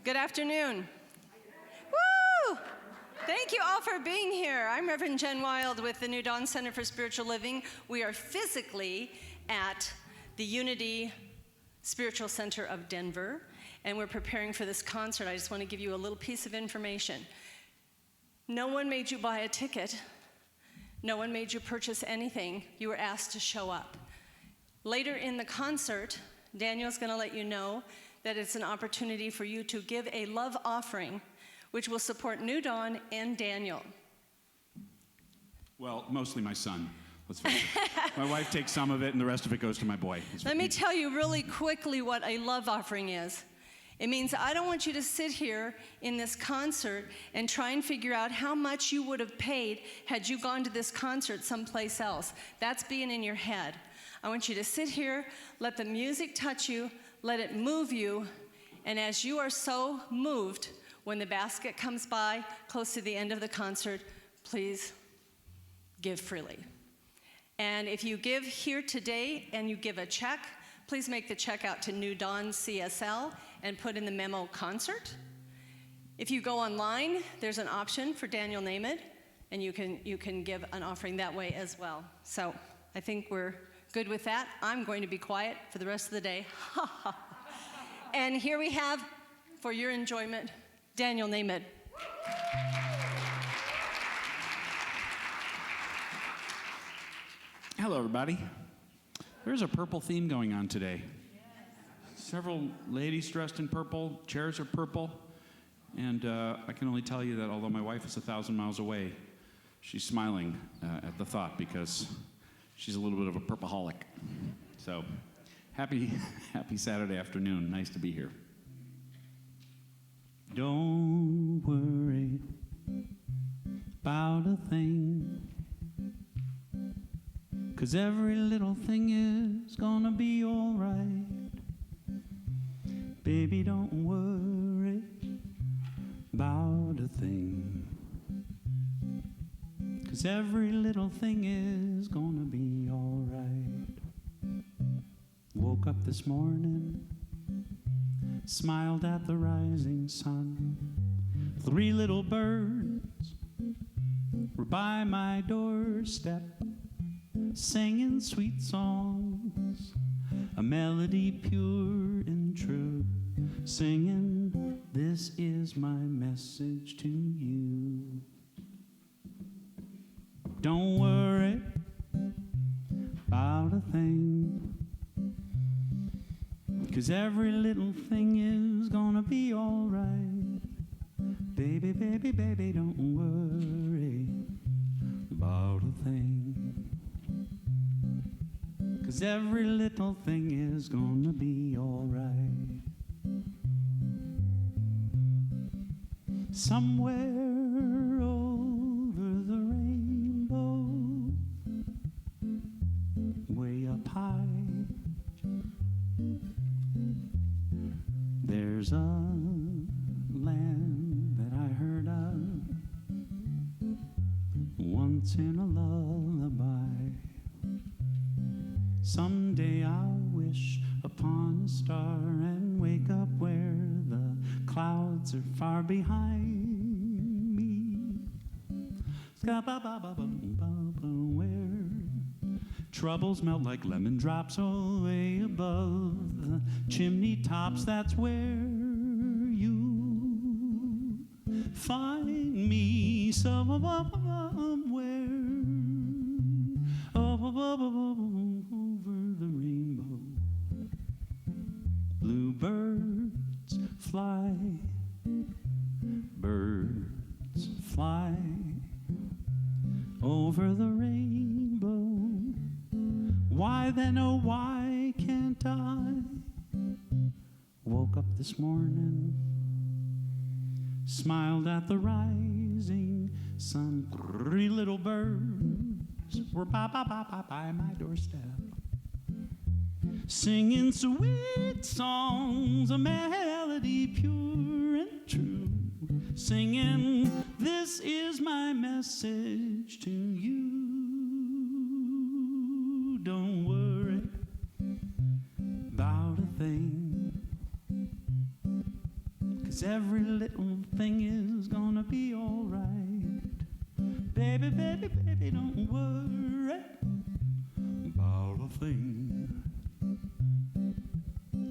Good afternoon. Woo! Thank you all for being here. I'm Reverend Jen Wild with the New Dawn Center for Spiritual Living. We are physically at the Unity Spiritual Center of Denver, and we're preparing for this concert. I just want to give you a little piece of information. No one made you buy a ticket. No one made you purchase anything. You were asked to show up. Later in the concert, Daniel's going to let you know that it's an opportunity for you to give a love offering, which will support New Dawn and Daniel. Well, mostly my son. Let's face it. My wife takes some of it, and the rest of it goes to my boy. Let me tell you really quickly what a love offering is. It means I don't want you to sit here in this concert and try and figure out how much you would have paid had you gone to this concert someplace else. That's being in your head. I want you to sit here, let the music touch you, let it move you, and as you are so moved, when the basket comes by close to the end of the concert, please give freely. And if you give here today and you give a check, please make the check out to New Dawn CSL and put in the memo concert. If you go online, there's an option for Daniel Nahmod, and you can give an offering that way as well. So I think we're good with that. I'm going to be quiet for the rest of the day. And here we have, for your enjoyment, Daniel Nahmod. Hello, everybody. There's a purple theme going on today. Several ladies dressed in purple, chairs are purple, and I can only tell you that although my wife is 1,000 miles away, she's smiling at the thought because she's a little bit of a purpleaholic. So, happy Saturday afternoon. Nice to be here. Don't worry about a thing, 'cause every little thing is gonna be all right. Baby, don't worry about a thing, 'cause every little thing is gonna be all right. Woke up this morning, smiled at the rising sun. 3 little birds were by my doorstep, singing sweet songs, a melody pure and true, singing, this is my message to you. Don't worry about a thing, 'cause every little thing is gonna be all right. Baby, baby, baby, don't worry about a thing, 'cause every little thing is gonna be all right. Somewhere over the rainbow, way up high, there's a land that I heard of once in a lullaby. Someday I'll wish upon a star and wake up where the clouds are far behind me, where troubles melt like lemon drops away above the chimney tops. That's where you find me, somewhere over the rainbow. Bluebirds fly, birds fly over the rainbow. Why then, oh why can't I? Woke up this morning, smiled at the rising sun. 3 little birds were by my doorstep, singing sweet songs, a melody pure and true, singing, this is my message to you. Don't worry about a thing, 'cause every little thing is gonna be alright. Baby, baby, baby, don't worry about a thing,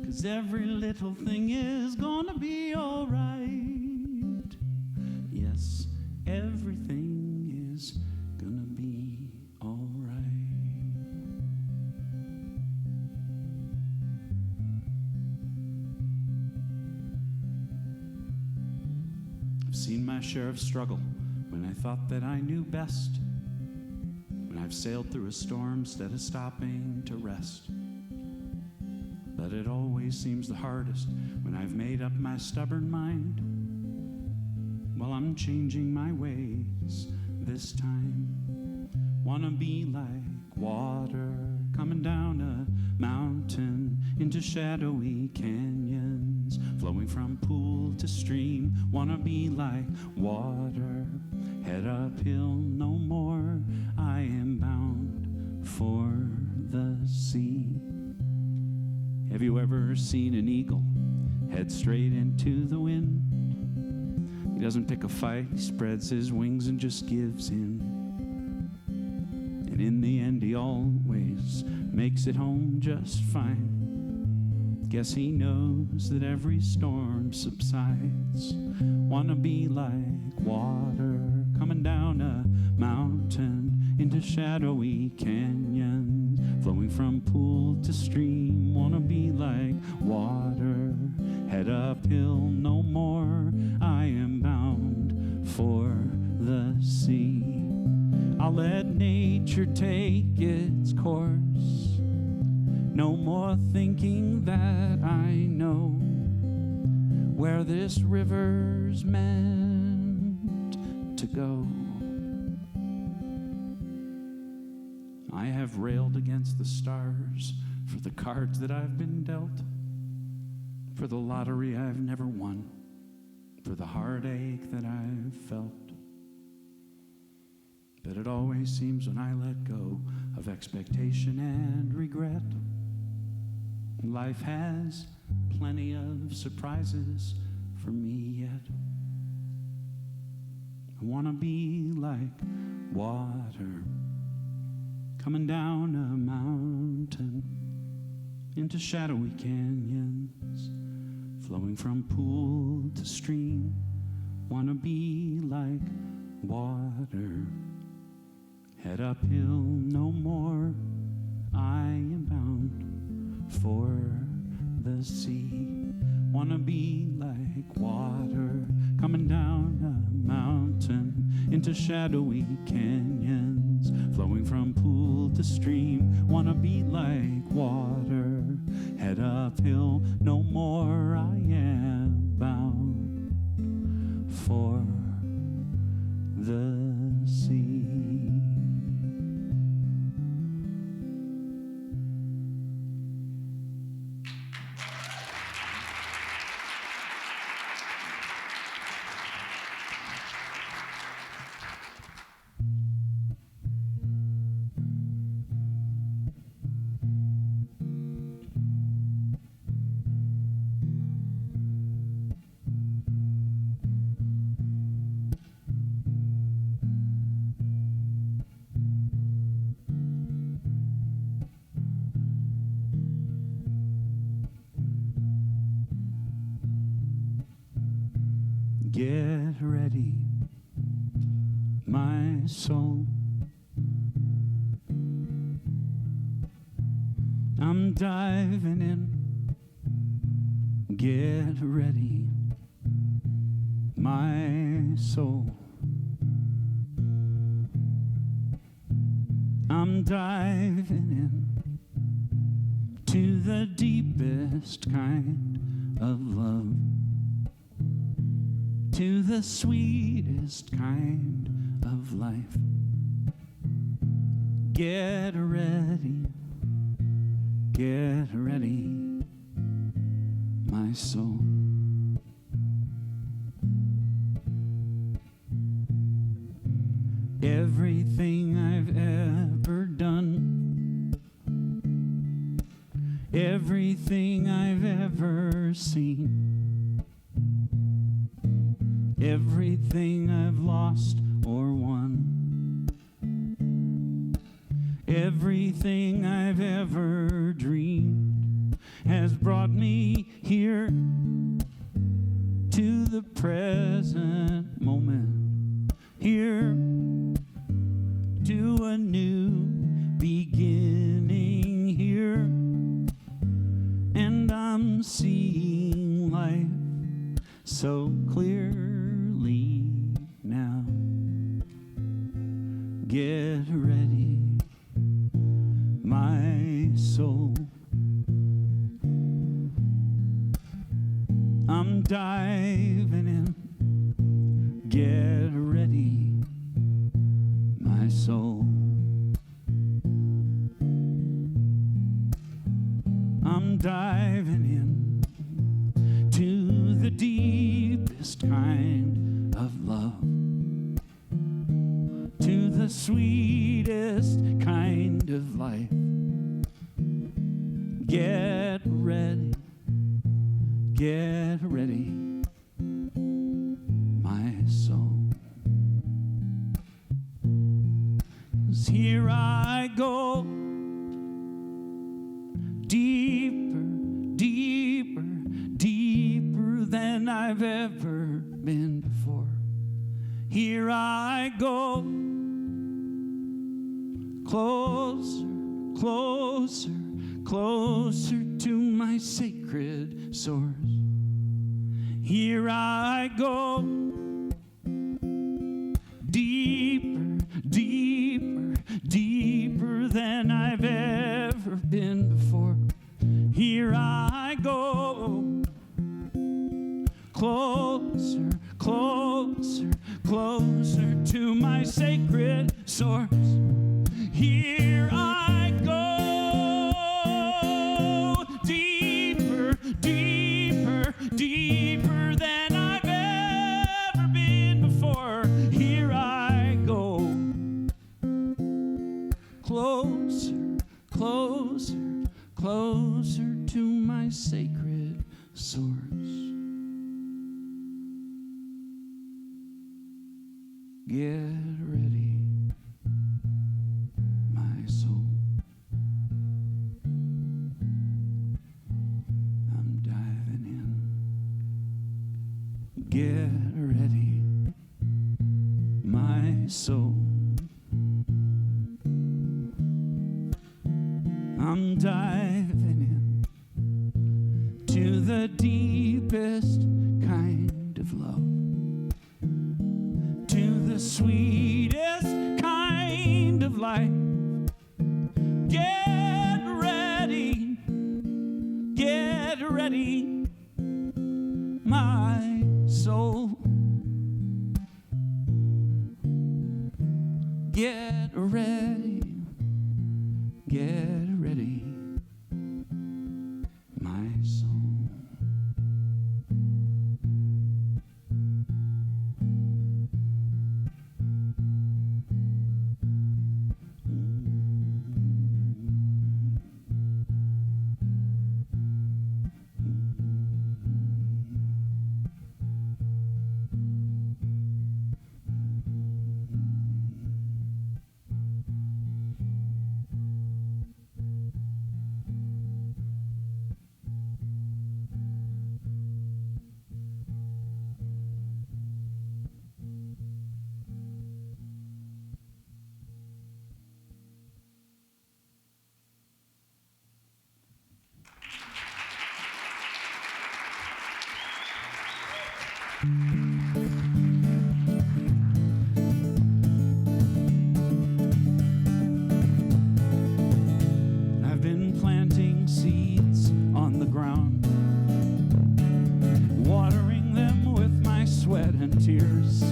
'cause every little thing is gonna be alright. Yes, everything is gonna be alright. I've seen my share of struggle when I thought that I knew best, when I've sailed through a storm instead of stopping to rest. But it always seems the hardest when I've made up my stubborn mind. Well, I'm changing my ways this time. Wanna be like water coming down a mountain into shadowy canyons, flowing from pool to stream. Wanna be like water, head uphill no more. I am bound for the sea. Have you ever seen an eagle head straight into the wind? He doesn't pick a fight, he spreads his wings and just gives in. And in the end he always makes it home just fine. Guess he knows that every storm subsides. Wanna be like water coming down a mountain into shadowy canyons, flowing from pool to stream. Wanna be like water, head uphill no more. I am bound for the sea. I'll let nature take its course. No more thinking that I know where this river's meant to go. I have railed against the stars for the cards that I've been dealt, for the lottery I've never won, for the heartache that I've felt. But it always seems when I let go of expectation and regret, life has plenty of surprises for me yet. I wanna be like water coming down a mountain into shadowy canyons, flowing from pool to stream. Wanna be like water, head uphill no more. I am bound for the sea. Wanna be like water coming down a mountain into shadowy canyons, flowing from pool to stream. Wanna be like water, head uphill no more. I am bound for the sea. Get ready, my soul. I'm diving in. Get ready, my soul. I'm diving in to the deepest kind of love, to the sweetest kind of life. Get ready, my soul. Everything I've ever done, everything I've ever seen, everything I've lost or won, everything I've ever dreamed has brought me here to the present moment, here to a new beginning here, and I'm seeing life so clearly now. Get ready, my soul. I'm diving in. Get ready, my soul. I'm diving in to the deepest kind of love, to the sweetest kind of life. Get ready, my soul. 'Cause here I go, deeper, deeper, deeper than I've ever been before. Here I go, closer, closer, closer to my sacred source. Here I go, deeper, deeper, deeper than I've ever been before. Here I go, closer, closer, closer to my sacred source. Here I go, deeper, deeper, deeper than I've ever been before. Here I go, closer, closer, closer to my sacred source. Get ready, my soul. I'm diving in. Get ready, my soul. I'm diving in to the deepest kind of love, to the sweetest kind of life. Get ready, my soul. Get ready, my soul. I've been planting seeds on the ground, watering them with my sweat and tears,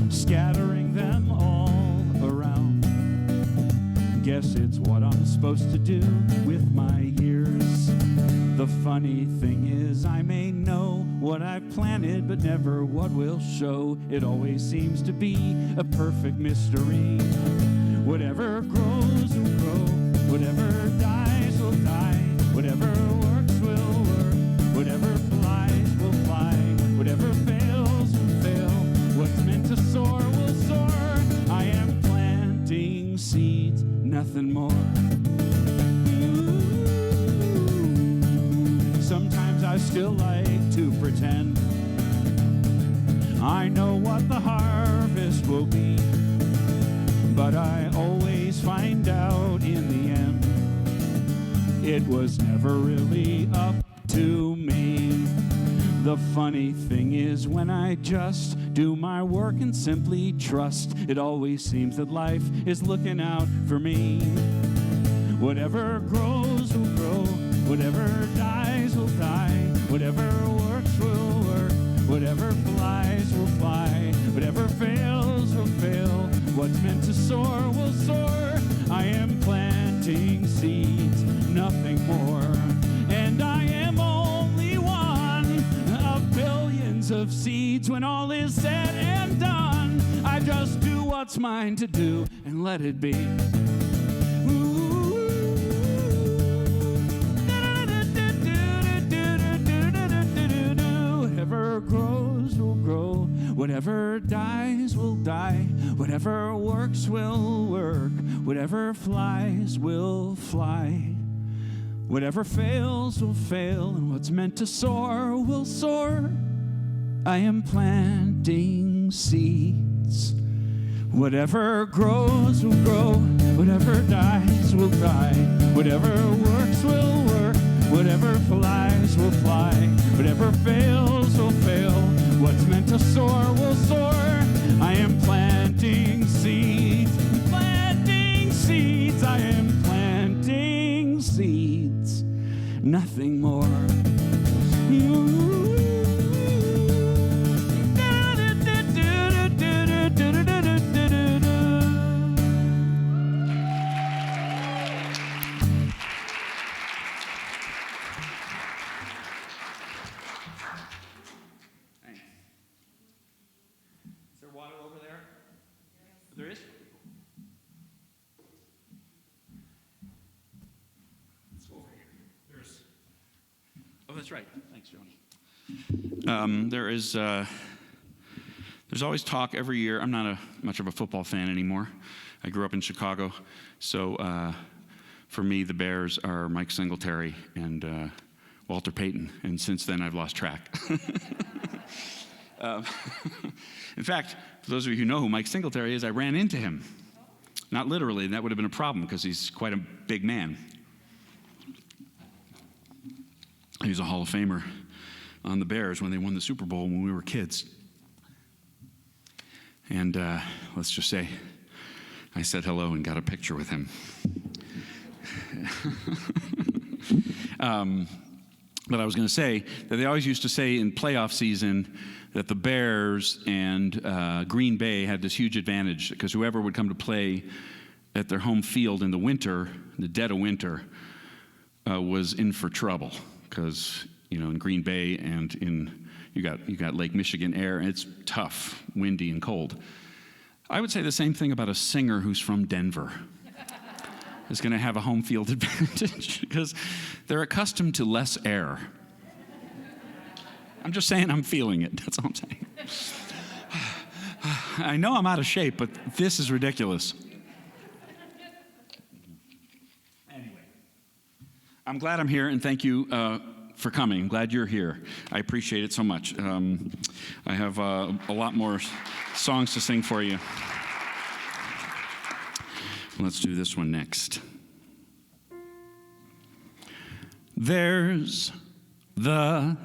scattering them all around. Guess it's what I'm supposed to do with my years. The funny thing is, I may know what I've planted, but never what will show. It always seems to be a perfect mystery. Whatever grows will grow, whatever dies will die, whatever works will work, whatever flies will fly, whatever fails will nothing more. Sometimes I still like to pretend I know what the harvest will be, but I always find out in the end it was never really up to me. The funny thing is when I just do my work and simply trust, it always seems that life is looking out for me. Whatever grows will grow, whatever dies will die, whatever works will work, whatever flies will fly, whatever fails will fail, what's meant to soar will soar. I am planting seeds, nothing more, and I am only one of billions of seeds. When all is said and done, I just do what's mine to do and let it be. Whatever grows will grow, whatever dies will die, whatever works will work, whatever flies will fly, whatever fails will fail, and what's meant to soar will soar. I am planting seeds. Whatever grows will grow, whatever dies will die, whatever works will work, whatever flies will fly, whatever fails will fail, what's meant to soar will soar. I am planting seeds, I am planting seeds, nothing more. There is? Let's go over here. Oh, that's right. Thanks, Joni. There's always talk every year. I'm not much of a football fan anymore. I grew up in Chicago, so for me, the Bears are Mike Singletary and Walter Payton, and since then, I've lost track. In fact, for those of you who know who Mike Singletary is, I ran into him. Not literally, and that would have been a problem because he's quite a big man. He was a Hall of Famer on the Bears when they won the Super Bowl when we were kids. And let's just say I said hello and got a picture with him. But I was going to say that they always used to say in playoff season that the Bears and Green Bay had this huge advantage because whoever would come to play at their home field in the winter, in the dead of winter, was in for trouble because, you know, in Green Bay and you got Lake Michigan air, and it's tough, windy, and cold. I would say the same thing about a singer who's from Denver. Is going to have a home field advantage because they're accustomed to less air. I'm just saying I'm feeling it. That's all I'm saying. I know I'm out of shape, but this is ridiculous. Anyway, I'm glad I'm here, and thank you for coming. I'm glad you're here. I appreciate it so much. I have a lot more songs to sing for you. Let's do this one next. There's the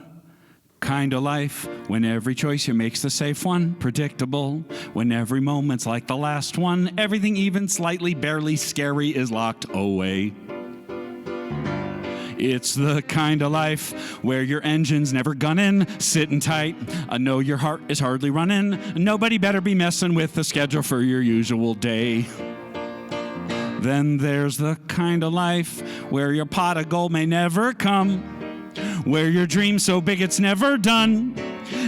kind of life when every choice you make's the safe one, predictable, when every moment's like the last one, everything even slightly, barely scary is locked away. It's the kind of life where your engine's never gunning, sitting tight. I know your heart is hardly running. Nobody better be messing with the schedule for your usual day. Then there's the kind of life where your pot of gold may never come, where your dream's so big it's never done.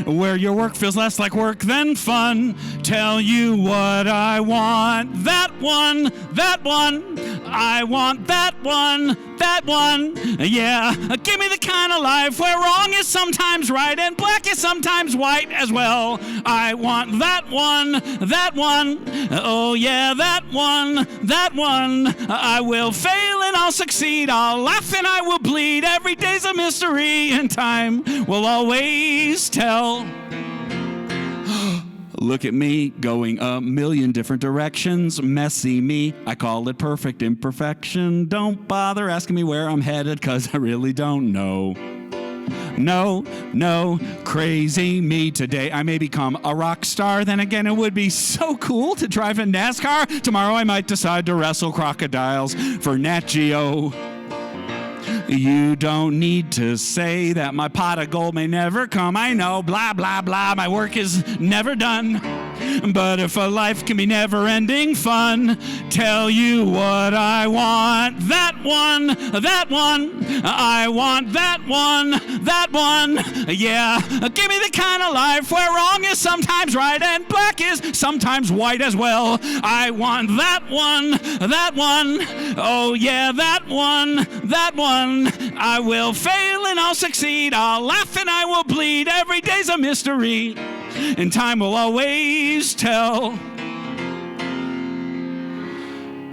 where your work feels less like work than fun. Tell you what I want, that one, that one. I want that one, that one. Yeah, give me the kind of life where wrong is sometimes right and black is sometimes white as well. I want that one, that one. Oh yeah, that one, that one. I will fail and I'll succeed. I'll laugh and I will bleed. Every day's a mystery and time will always tell. Look at me, going a million different directions. Messy me, I call it perfect imperfection. Don't bother asking me where I'm headed, 'cause I really don't know. No, crazy me today. I may become a rock star. Then again, it would be so cool to drive a NASCAR. Tomorrow I might decide to wrestle crocodiles for Nat Geo. You don't need to say that my pot of gold may never come. I know, blah, blah, blah, my work is never done. But if a life can be never-ending fun, tell you what I want, that one, that one. I want that one, that one. Yeah, give me the kind of life where wrong is sometimes right and black is sometimes white as well. I want that one, that one. Oh yeah, that one, that one. I will fail and I'll succeed. I'll laugh and I will bleed. Every day's a mystery, and time will always tell.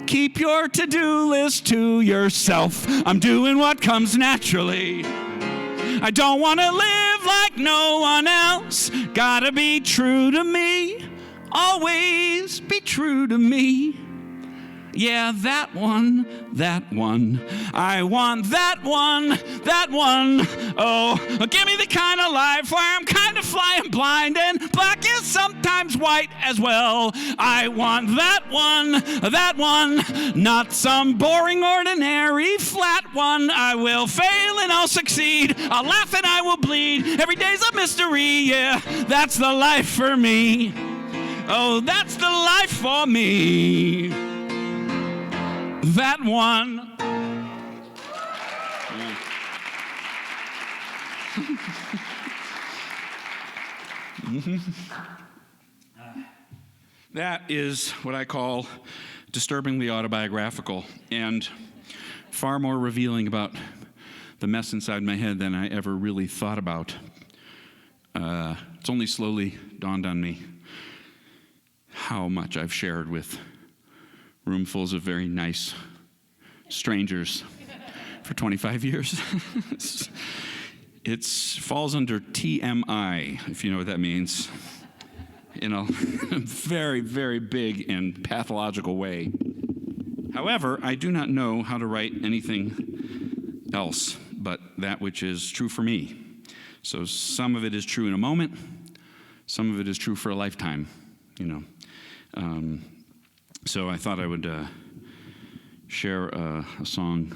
Keep your to-do list to yourself. I'm doing what comes naturally. I don't want to live like no one else. Gotta be true to me. Always be true to me. Yeah, that one, that one. I want that one, that one. Oh, give me the kind of life where I'm kind of flying blind and black is sometimes white as well. I want that one, that one. Not some boring, ordinary, flat one. I will fail and I'll succeed. I'll laugh and I will bleed. Every day's a mystery, yeah, that's the life for me. Oh, that's the life for me. That one. That is what I call disturbingly autobiographical and far more revealing about the mess inside my head than I ever really thought about. It's only slowly dawned on me how much I've shared with roomfuls of very nice strangers for 25 years. It falls under TMI, if you know what that means, in a very, very big and pathological way. However, I do not know how to write anything else but that which is true for me. So some of it is true in a moment, some of it is true for a lifetime, you know. So I thought I would share a song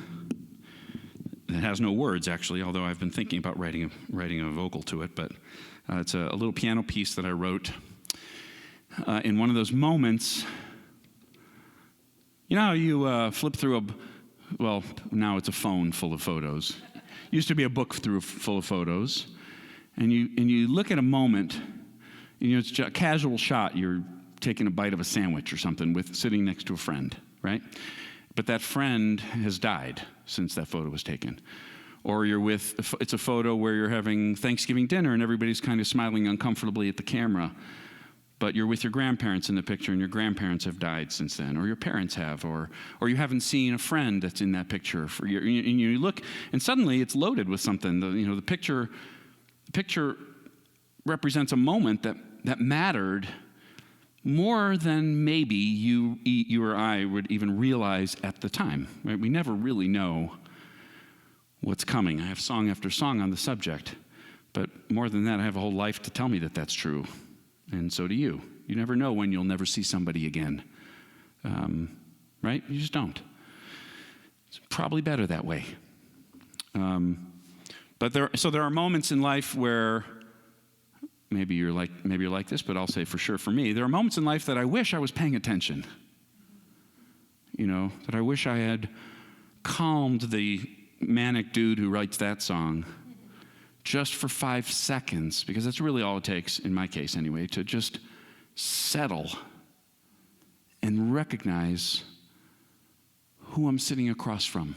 that has no words, actually, although I've been thinking about writing a vocal to it. But it's a little piano piece that I wrote in one of those moments. You know how you flip through well, now it's a phone full of photos. Used to be a book full of photos. And you look at a moment, you know, it's just a casual shot. You're taking a bite of a sandwich or something sitting next to a friend, right? But that friend has died since that photo was taken. Or it's a photo where you're having Thanksgiving dinner and everybody's kind of smiling uncomfortably at the camera, but you're with your grandparents in the picture and your grandparents have died since then, or your parents have, or you haven't seen a friend that's in that picture. And you look, and suddenly it's loaded with something. The picture represents a moment that mattered more than maybe you or I would even realize at the time. Right? We never really know what's coming. I have song after song on the subject, but more than that, I have a whole life to tell me that that's true, and so do you. You never know when you'll never see somebody again, right? You just don't. It's probably better that way. But there are moments in life where maybe you're like this, but I'll say for sure for me, there are moments in life that I wish I was paying attention. You know, that I wish I had calmed the manic dude who writes that song just for 5 seconds, because that's really all it takes, in my case anyway, to just settle and recognize who I'm sitting across from.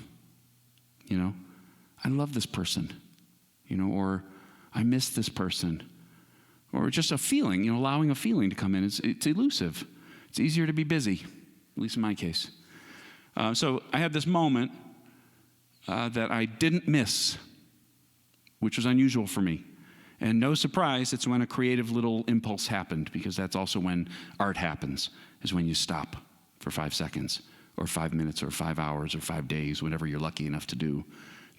You know, I love this person, you know, or I miss this person, or just a feeling, you know, allowing a feeling to come in. It's elusive. It's easier to be busy, at least in my case. So I had this moment that I didn't miss, which was unusual for me. And no surprise, it's when a creative little impulse happened, because that's also when art happens, is when you stop for 5 seconds, or 5 minutes, or 5 hours, or 5 days, whatever you're lucky enough to do.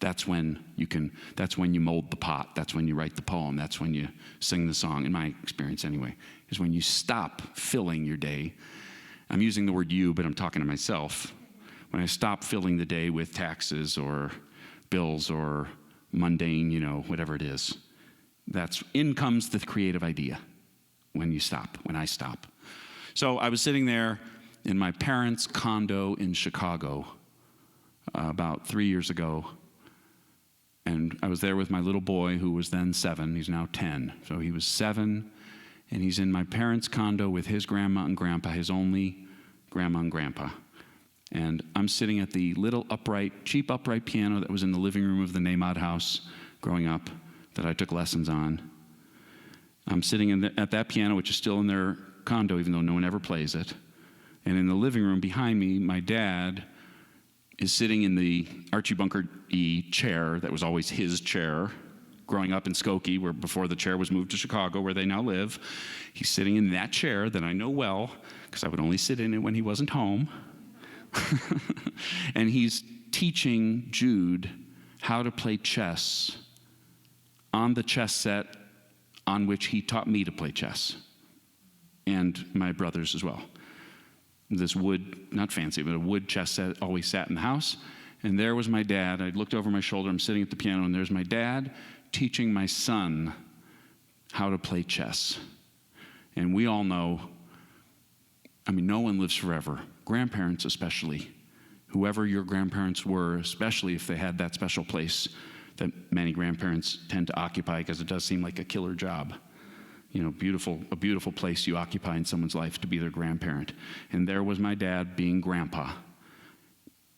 That's when you mold the pot. That's when you write the poem. That's when you sing the song, in my experience anyway, is when you stop filling your day. I'm using the word you, but I'm talking to myself. When I stop filling the day with taxes or bills or mundane, you know, whatever it is, in comes the creative idea when I stop. So I was sitting there in my parents' condo in Chicago about 3 years ago, and I was there with my little boy, who was then 7. He's now 10. So he was 7, and he's in my parents' condo with his grandma and grandpa, his only grandma and grandpa. And I'm sitting at the little cheap upright piano that was in the living room of the Nahmod house growing up, that I took lessons on. I'm sitting at that piano, which is still in their condo, even though no one ever plays it. And in the living room behind me, my dad is sitting in the Archie Bunker E chair that was always his chair, growing up in Skokie, where before the chair was moved to Chicago, where they now live. He's sitting in that chair that I know well, because I would only sit in it when he wasn't home. And he's teaching Jude how to play chess on the chess set on which he taught me to play chess, and my brothers as well. This wood, not fancy, but a wood chess set always sat in the house. And there was my dad. I looked over my shoulder. I'm sitting at the piano, and there's my dad teaching my son how to play chess. And we all know, I mean, no one lives forever. Grandparents especially. Whoever your grandparents were, especially if they had that special place that many grandparents tend to occupy, because it does seem like a killer job. You know, a beautiful place you occupy in someone's life, to be their grandparent. And there was my dad being grandpa.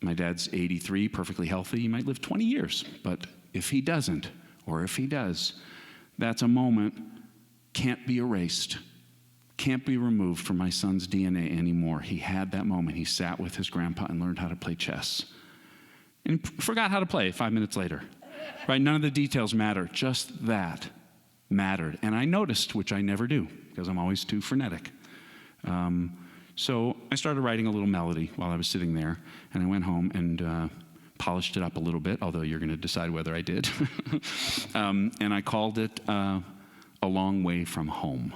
My dad's 83, perfectly healthy. He might live 20 years, but if he doesn't, or if he does, that's a moment can't be erased, can't be removed from my son's DNA anymore. He had that moment. He sat with his grandpa and learned how to play chess. And forgot how to play 5 minutes later. Right? None of the details matter. Just that mattered. And I noticed, which I never do, because I'm always too frenetic. So I started writing a little melody while I was sitting there, and I went home and polished it up a little bit, although you're going to decide whether I did. And I called it A Long Way From Home.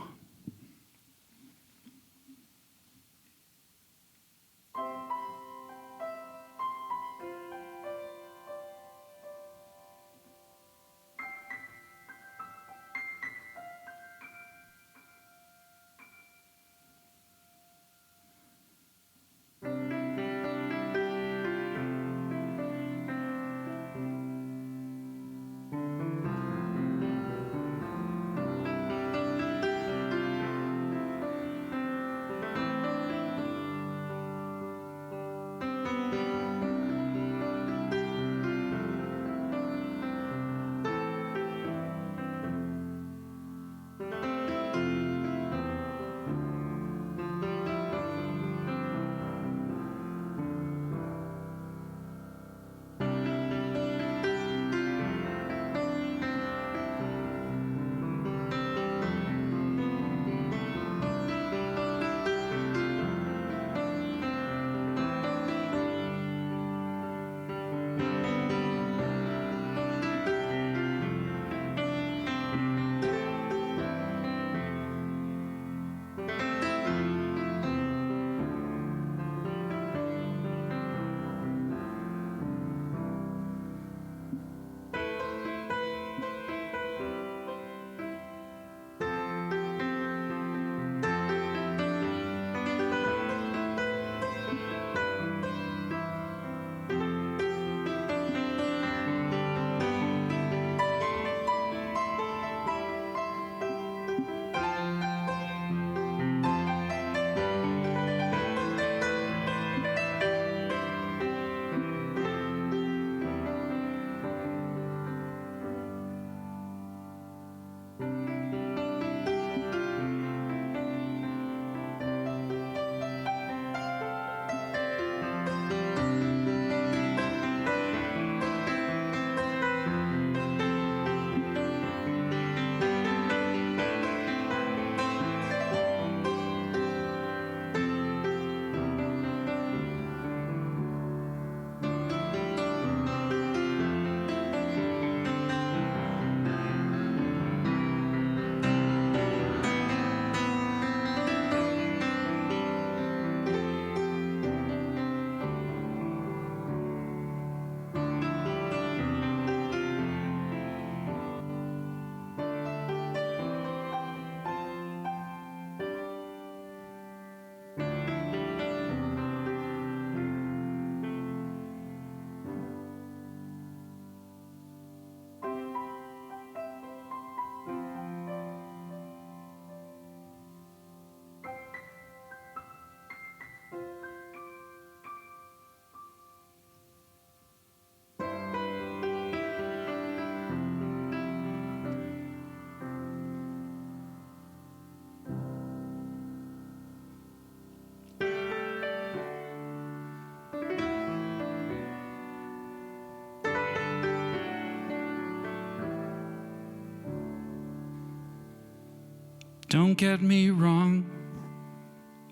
Don't get me wrong,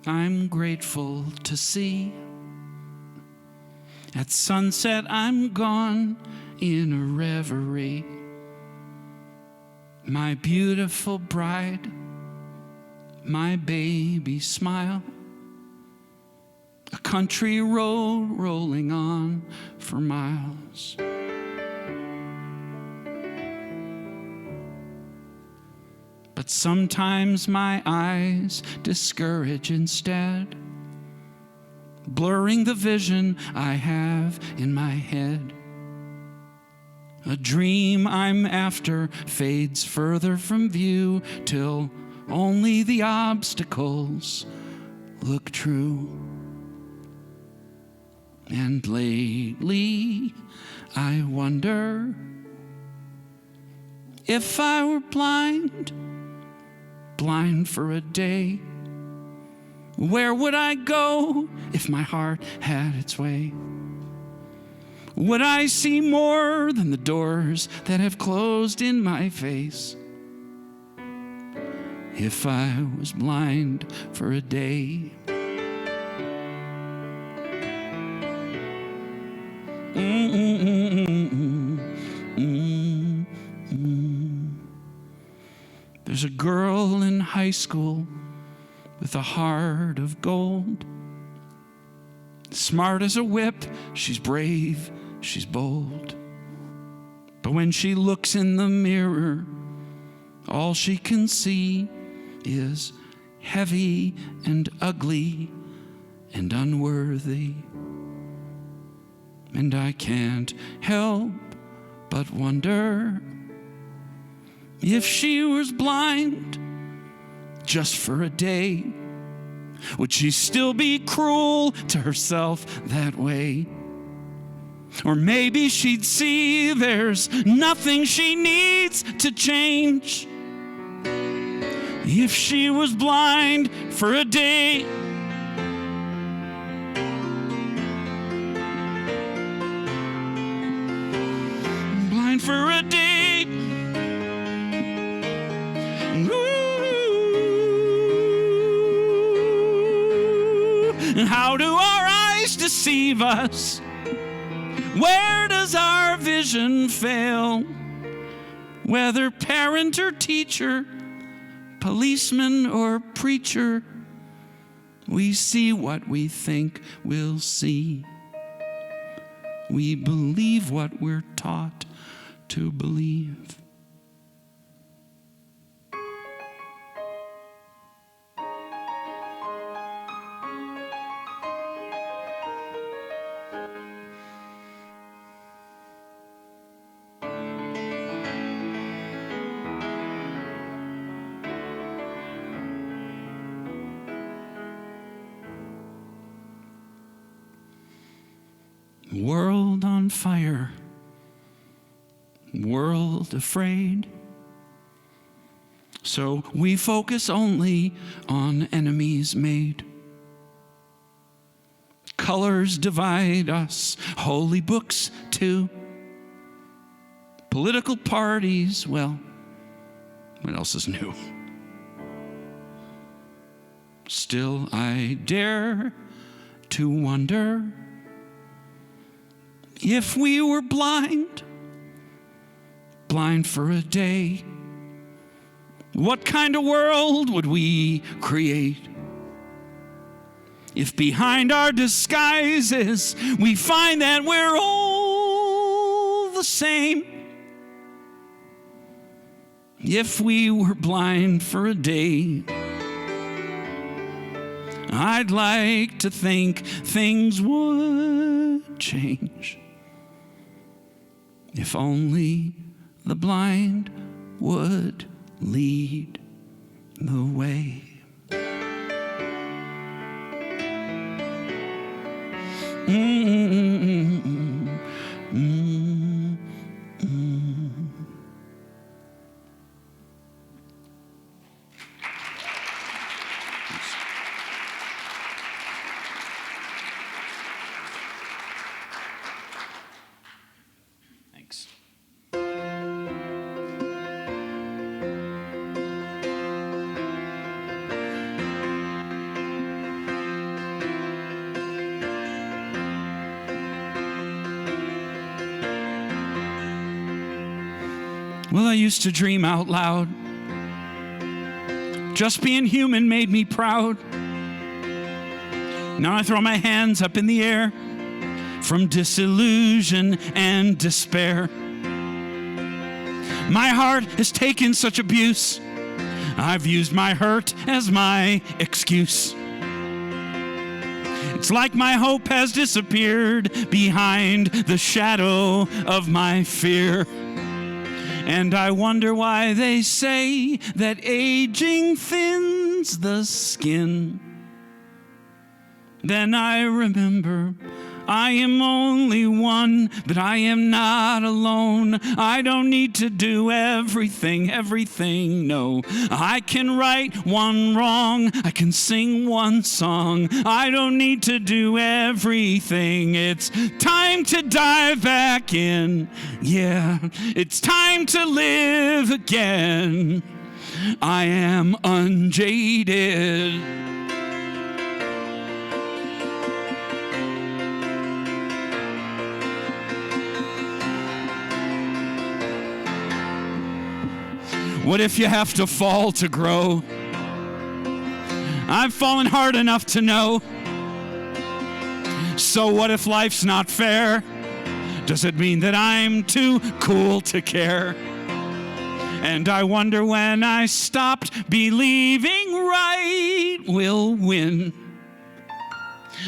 I'm grateful to see. At sunset, I'm gone in a reverie. My beautiful bride, my baby smile. A country road rolling on for miles. But sometimes my eyes discourage instead, blurring the vision I have in my head. A dream I'm after fades further from view till only the obstacles look true. And lately I wonder if I were blind for a day, where would I go if my heart had its way? Would I see more than the doors that have closed in my face? If I was blind for a day. There's a girl in high school with a heart of gold. Smart as a whip, she's brave, she's bold. But when she looks in the mirror, all she can see is heavy and ugly and unworthy. And I can't help but wonder if she was blind just for a day, would she still be cruel to herself that way? Or maybe she'd see there's nothing she needs to change if she was blind for a day. Blind for a day. And how do our eyes deceive us? Where does our vision fail? Whether parent or teacher, policeman or preacher, we see what we think we'll see. We believe what we're taught to believe. World on fire, world afraid. So we focus only on enemies made. Colors divide us, holy books too. Political parties, well, what else is new? Still I dare to wonder if we were blind for a day, what kind of world would we create? If behind our disguises we find that we're all the same. If we were blind for a day, I'd like to think things would change. If only the blind would lead the way. Thanks. Well, I used to dream out loud. Just being human made me proud. Now I throw my hands up in the air from disillusion and despair. My heart has taken such abuse. I've used my hurt as my excuse. It's like my hope has disappeared behind the shadow of my fear. And I wonder why they say that aging thins the skin. Then I remember I am only one, but I am not alone. I don't need to do everything, no. I can right one wrong, I can sing one song. I don't need to do everything. It's time to dive back in. Yeah, it's time to live again. I am unjaded. What if you have to fall to grow? I've fallen hard enough to know. So what if life's not fair? Does it mean that I'm too cool to care? And I wonder when I stopped believing right will win.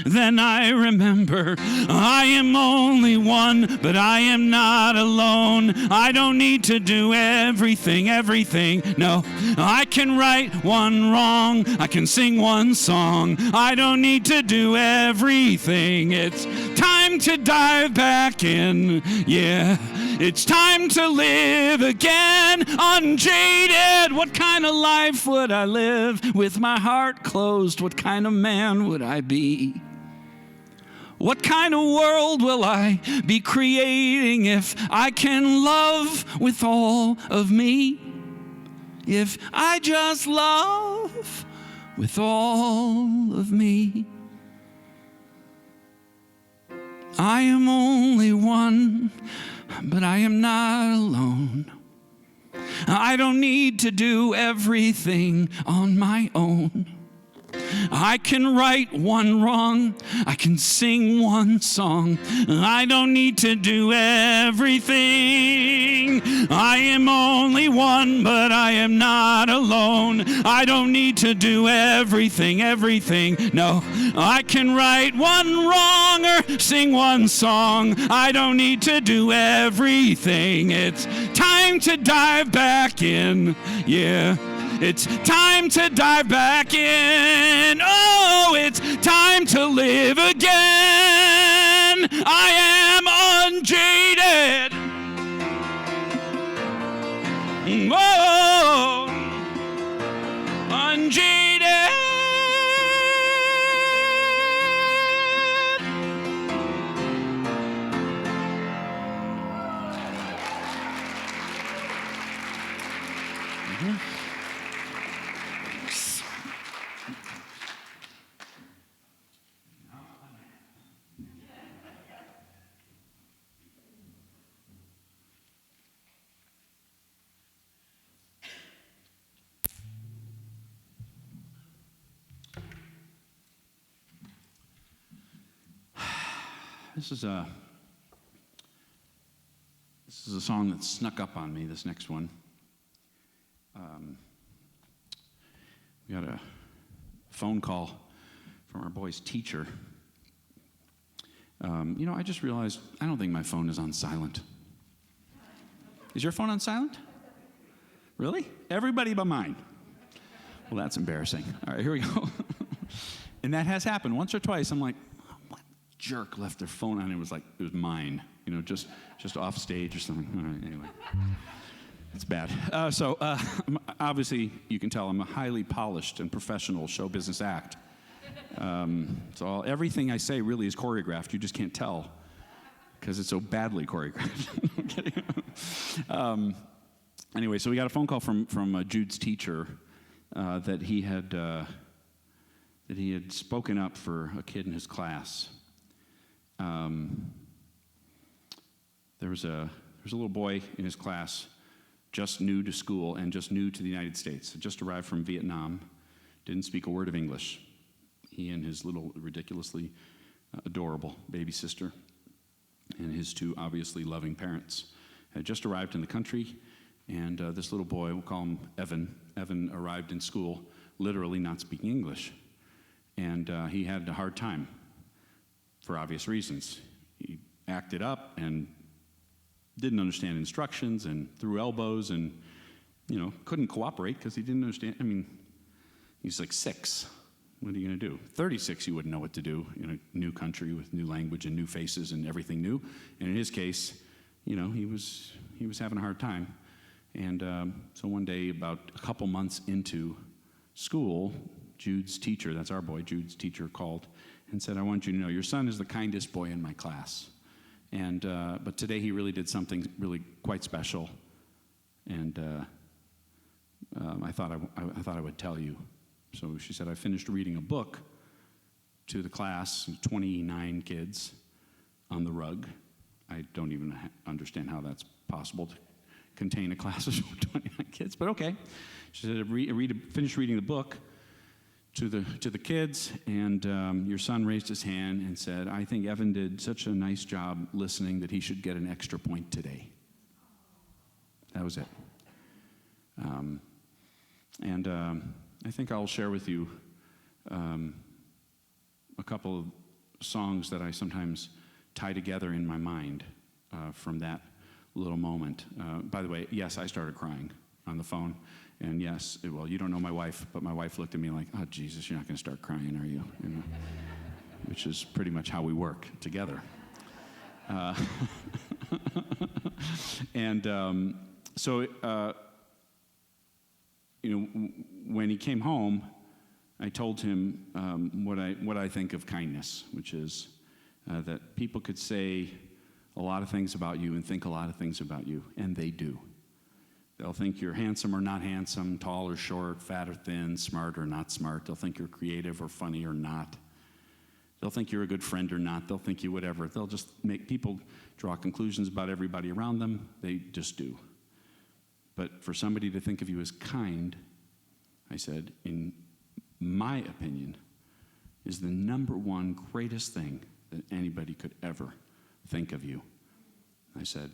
Then I remember I am only one, but I am not alone. I don't need to do everything, no. I can right one wrong, I can sing one song. I don't need to do everything. It's time to dive back in, yeah. It's time to live again, unjaded. What kind of life would I live with my heart closed? What kind of man would I be? What kind of world will I be creating if I can love with all of me? If I just love with all of me? I am only one, but I am not alone. I don't need to do everything on my own. I can right one wrong, I can sing one song. I don't need to do everything. I am only one, but I am not alone. I don't need to do everything, no. I can right one wrong or sing one song. I don't need to do everything. It's time to dive back in, yeah. It's time to dive back in. Oh, it's time to live again. I am unjaded. Oh, unjaded. This is a song that snuck up on me, this next one. We got a phone call from our boy's teacher. I just realized I don't think my phone is on silent. Is your phone on silent? Really? Everybody but mine. Well, that's embarrassing. All right, here we go. And that has happened once or twice. I'm like, what jerk left their phone on? It was mine, just off stage or something. All right, anyway. It's bad. So obviously, you can tell I'm a highly polished and professional show business act. So everything I say really is choreographed. You just can't tell because it's so badly choreographed. I'm kidding. Anyway, so we got a phone call from Jude's teacher that he had spoken up for a kid in his class. There was a little boy in his class, just new to school and just new to the United States. Had just arrived from Vietnam, didn't speak a word of English. He and his little ridiculously adorable baby sister and his two obviously loving parents had just arrived in the country, and this little boy, we'll call him Evan arrived in school literally not speaking English. And he had a hard time for obvious reasons. He acted up and didn't understand instructions and threw elbows and, couldn't cooperate because he didn't understand. I mean, he's like 6. What are you going to do? 36, you wouldn't know what to do in a new country with new language and new faces and everything new. And in his case, he was having a hard time. And so one day, about a couple months into school, Jude's teacher, that's our boy, Jude's teacher called and said, I want you to know your son is the kindest boy in my class. And but today he really did something really quite special. And I thought I would tell you. So she said, I finished reading a book to the class, 29 kids on the rug. I don't even understand how that's possible to contain a class of 29 kids, but okay. She said, finished reading the book to the kids, and your son raised his hand and said, I think Evan did such a nice job listening that he should get an extra point today. That was it. I think I'll share with you a couple of songs that I sometimes tie together in my mind from that little moment. By the way, yes, I started crying on the phone. And yes, you don't know my wife, but my wife looked at me like, oh, Jesus, you're not going to start crying, are you? Which is pretty much how we work together. When he came home, I told him what I think of kindness, which is that people could say a lot of things about you and think a lot of things about you, and they do. They'll think you're handsome or not handsome, tall or short, fat or thin, smart or not smart. They'll think you're creative or funny or not. They'll think you're a good friend or not. They'll think you whatever. They'll just make people draw conclusions about everybody around them. They just do. But for somebody to think of you as kind, I said, in my opinion, is the number one greatest thing that anybody could ever think of you. I said,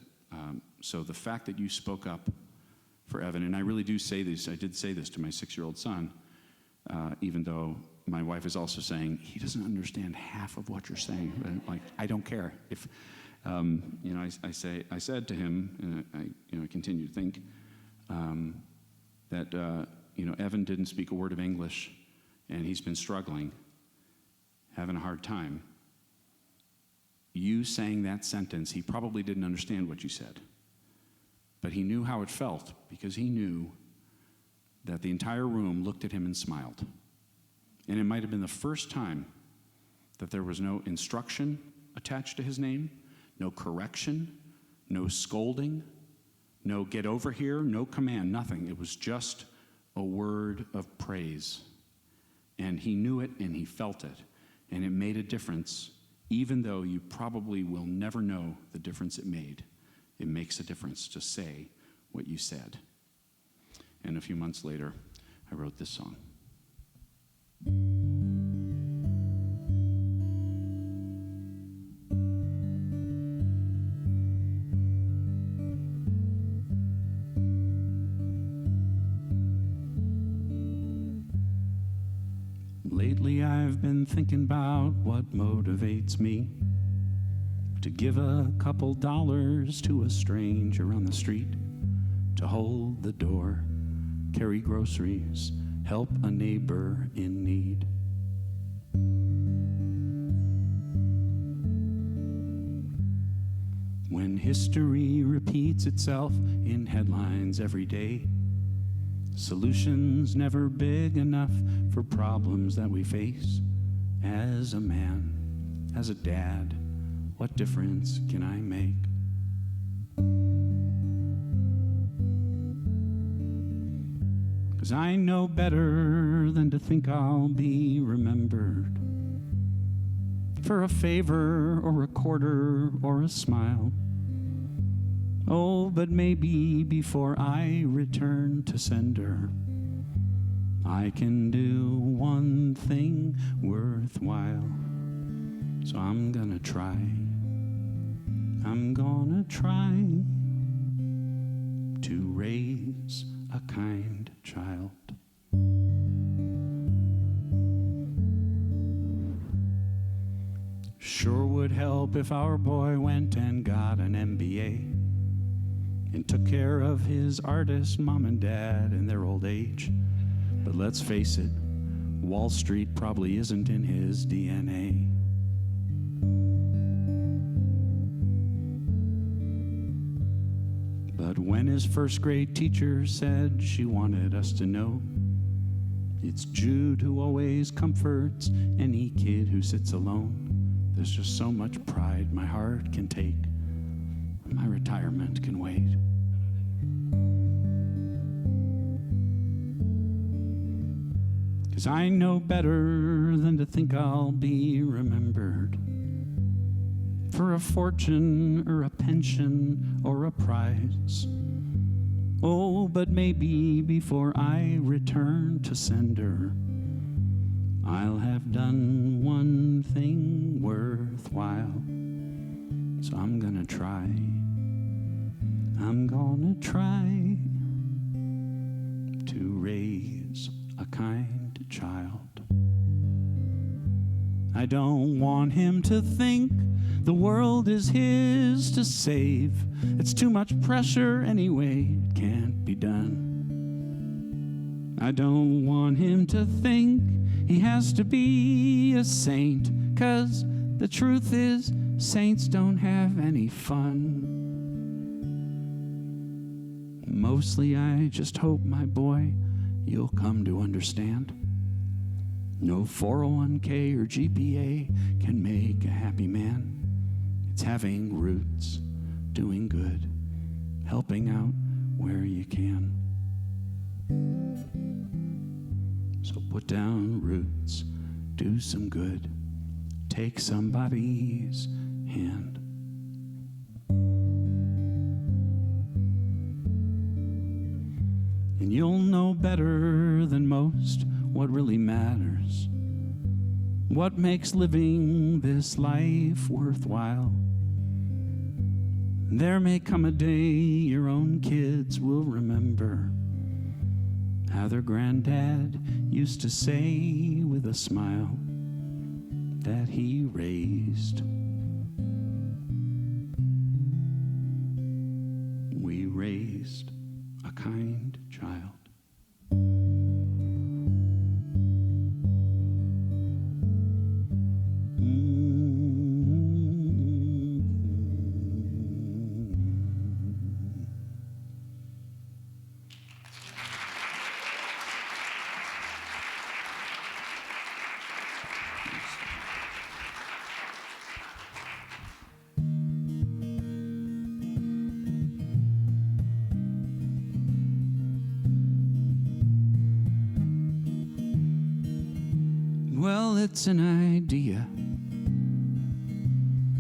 so the fact that you spoke up for Evan, and I really do say this, I did say this to my 6-year-old son, even though my wife is also saying, he doesn't understand half of what you're saying. But, I don't care. If, I said to him, and I continue to think, that, Evan didn't speak a word of English, and he's been struggling, having a hard time. You saying that sentence, he probably didn't understand what you said. But he knew how it felt because he knew that the entire room looked at him and smiled. And it might have been the first time that there was no instruction attached to his name, no correction, no scolding, no get over here, no command, nothing. It was just a word of praise. And he knew it and he felt it. And it made a difference, even though you probably will never know the difference it made. It makes a difference to say what you said. And a few months later, I wrote this song. Lately I've been thinking about what motivates me to give a couple dollars to a stranger on the street, to hold the door, carry groceries, help a neighbor in need. When history repeats itself in headlines every day, solutions never big enough for problems that we face. As a man, as a dad, what difference can I make? 'Cause I know better than to think I'll be remembered for a favor or a quarter or a smile. Oh, but maybe before I return to sender, I can do one thing worthwhile. So I'm gonna try. I'm gonna try to raise a kind child. Sure would help if our boy went and got an MBA and took care of his artist mom and dad in their old age. But let's face it, Wall Street probably isn't in his DNA. But when his first grade teacher said she wanted us to know, it's Jude who always comforts any kid who sits alone. There's just so much pride my heart can take. My retirement can wait. Cause I know better than to think I'll be remembered for a fortune or a pension or a prize. Oh, but maybe before I return to sender, I'll have done one thing worthwhile. So I'm gonna try. I'm gonna try to raise a kind child. I don't want him to think the world is his to save. It's too much pressure anyway, it can't be done. I don't want him to think he has to be a saint, 'cause the truth is, saints don't have any fun. Mostly I just hope, my boy, you'll come to understand. No 401k or GPA can make a happy man. It's having roots, doing good, helping out where you can. So put down roots, do some good, take somebody's hand. And you'll know better than most what really matters, what makes living this life worthwhile. There may come a day your own kids will remember how their granddad used to say with a smile that he raised. We raised a kind child. Well, it's an idea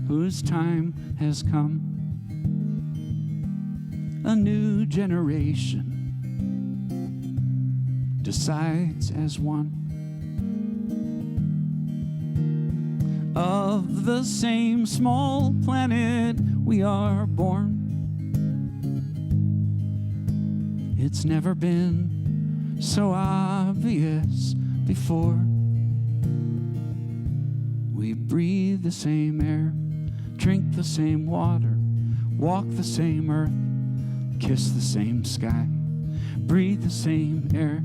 whose time has come. A new generation decides as one. Of the same small planet we are born. It's never been so obvious before. We breathe the same air, drink the same water, walk the same earth, kiss the same sky, breathe the same air,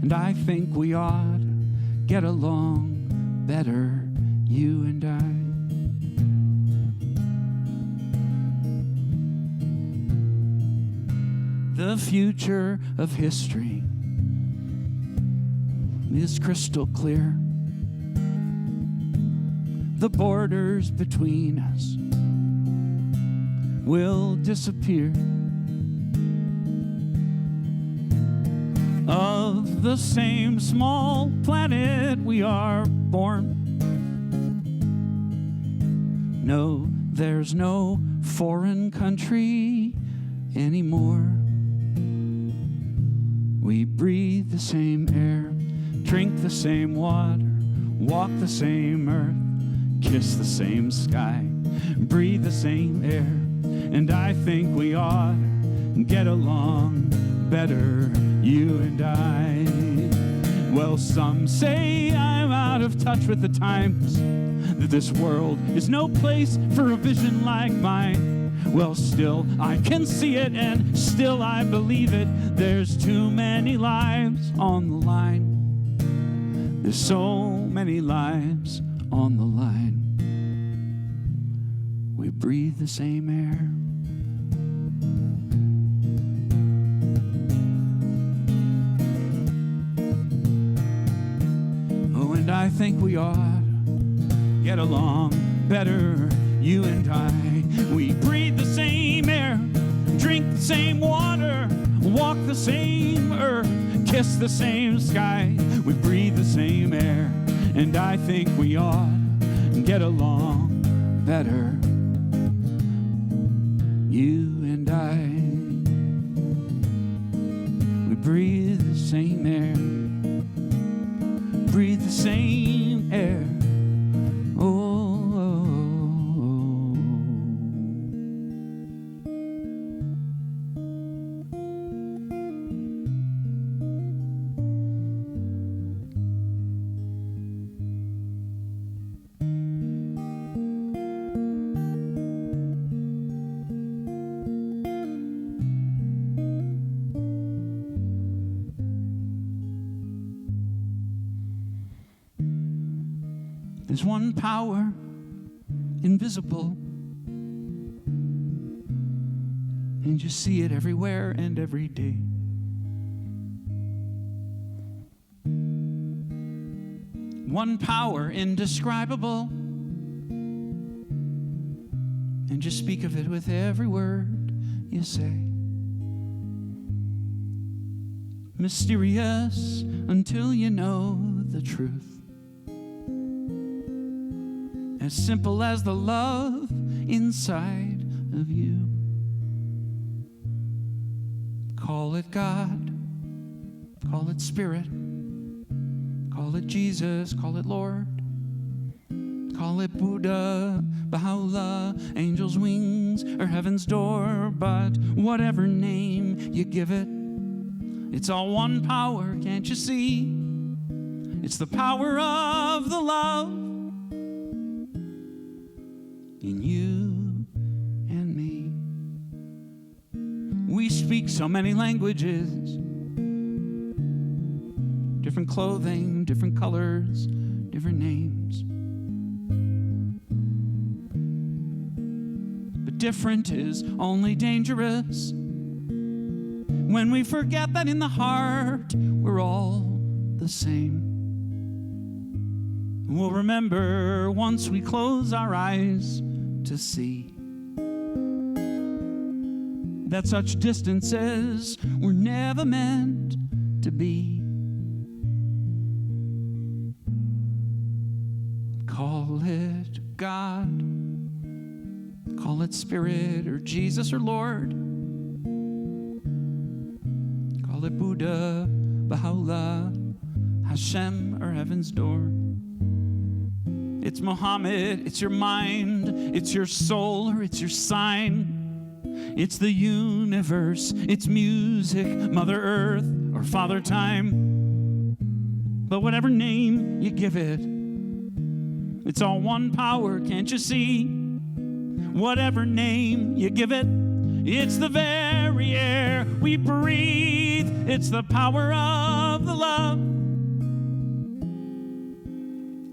and I think we ought to get along better, you and I. The future of history is crystal clear. The borders between us will disappear. Of the same small planet we are born. No, there's no foreign country anymore. We breathe the same air, drink the same water, walk the same earth, kiss the same sky, breathe the same air, and I think we ought to get along better, you and I. Well, some say I'm out of touch with the times, that this world is no place for a vision like mine. Well, still I can see it, and still I believe it. There's too many lives on the line. There's so many lives on the line. We breathe the same air. Oh, and I think we ought to get along better, you and I. We breathe the same air, drink the same water, walk the same earth, kiss the same sky. We breathe the same air, and I think we ought to get along better, you and I. We breathe the same air, breathe the same air. Oh. There's one power, invisible, and you see it everywhere and every day. One power, indescribable, and you speak of it with every word you say. Mysterious until you know the truth. As simple as the love inside of you. Call it God, call it Spirit, call it Jesus, call it Lord, call it Buddha, Baha'u'llah, angel's wings, or heaven's door. But whatever name you give it, it's all one power, can't you see? It's the power of the love in you and me. We speak so many languages, different clothing, different colors, different names. But different is only dangerous when we forget that in the heart we're all the same. We'll remember once we close our eyes to see that such distances were never meant to be. Call it God, call it Spirit, or Jesus, or Lord. Call it Buddha, Baha'u'llah, Hashem, or heaven's door. It's Muhammad, it's your mind, it's your soul, or it's your sign. It's the universe, it's music, Mother Earth, or Father Time. But whatever name you give it, it's all one power, can't you see? Whatever name you give it, it's the very air we breathe. It's the power of the love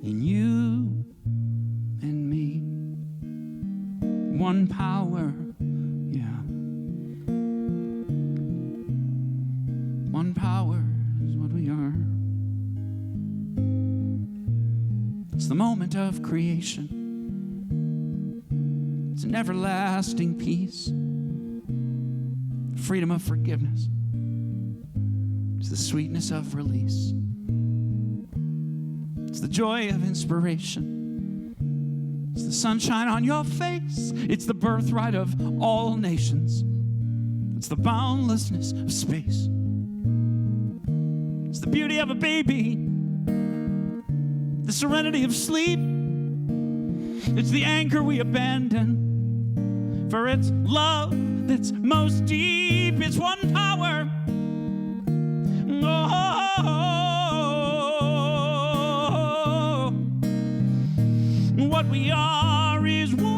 in you and me. One power, yeah. One power is what we are. It's the moment of creation. It's an everlasting peace, freedom of forgiveness. It's the sweetness of release. It's the joy of inspiration. It's the sunshine on your face. It's the birthright of all nations. It's the boundlessness of space. It's the beauty of a baby, the serenity of sleep. It's the anchor we abandon, for it's love that's most deep. It's one power. Oh, what we are is one.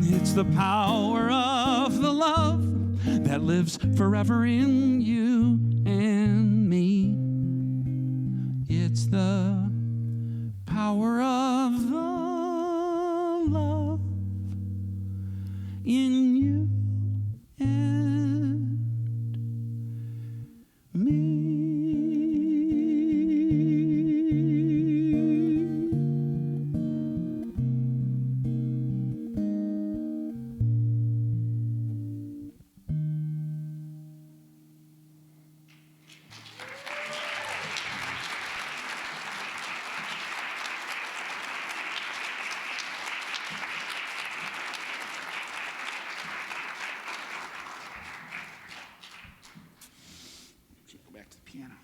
It's the power of the love that lives forever in you and me. It's the power of the love in you and me. Go back to the piano.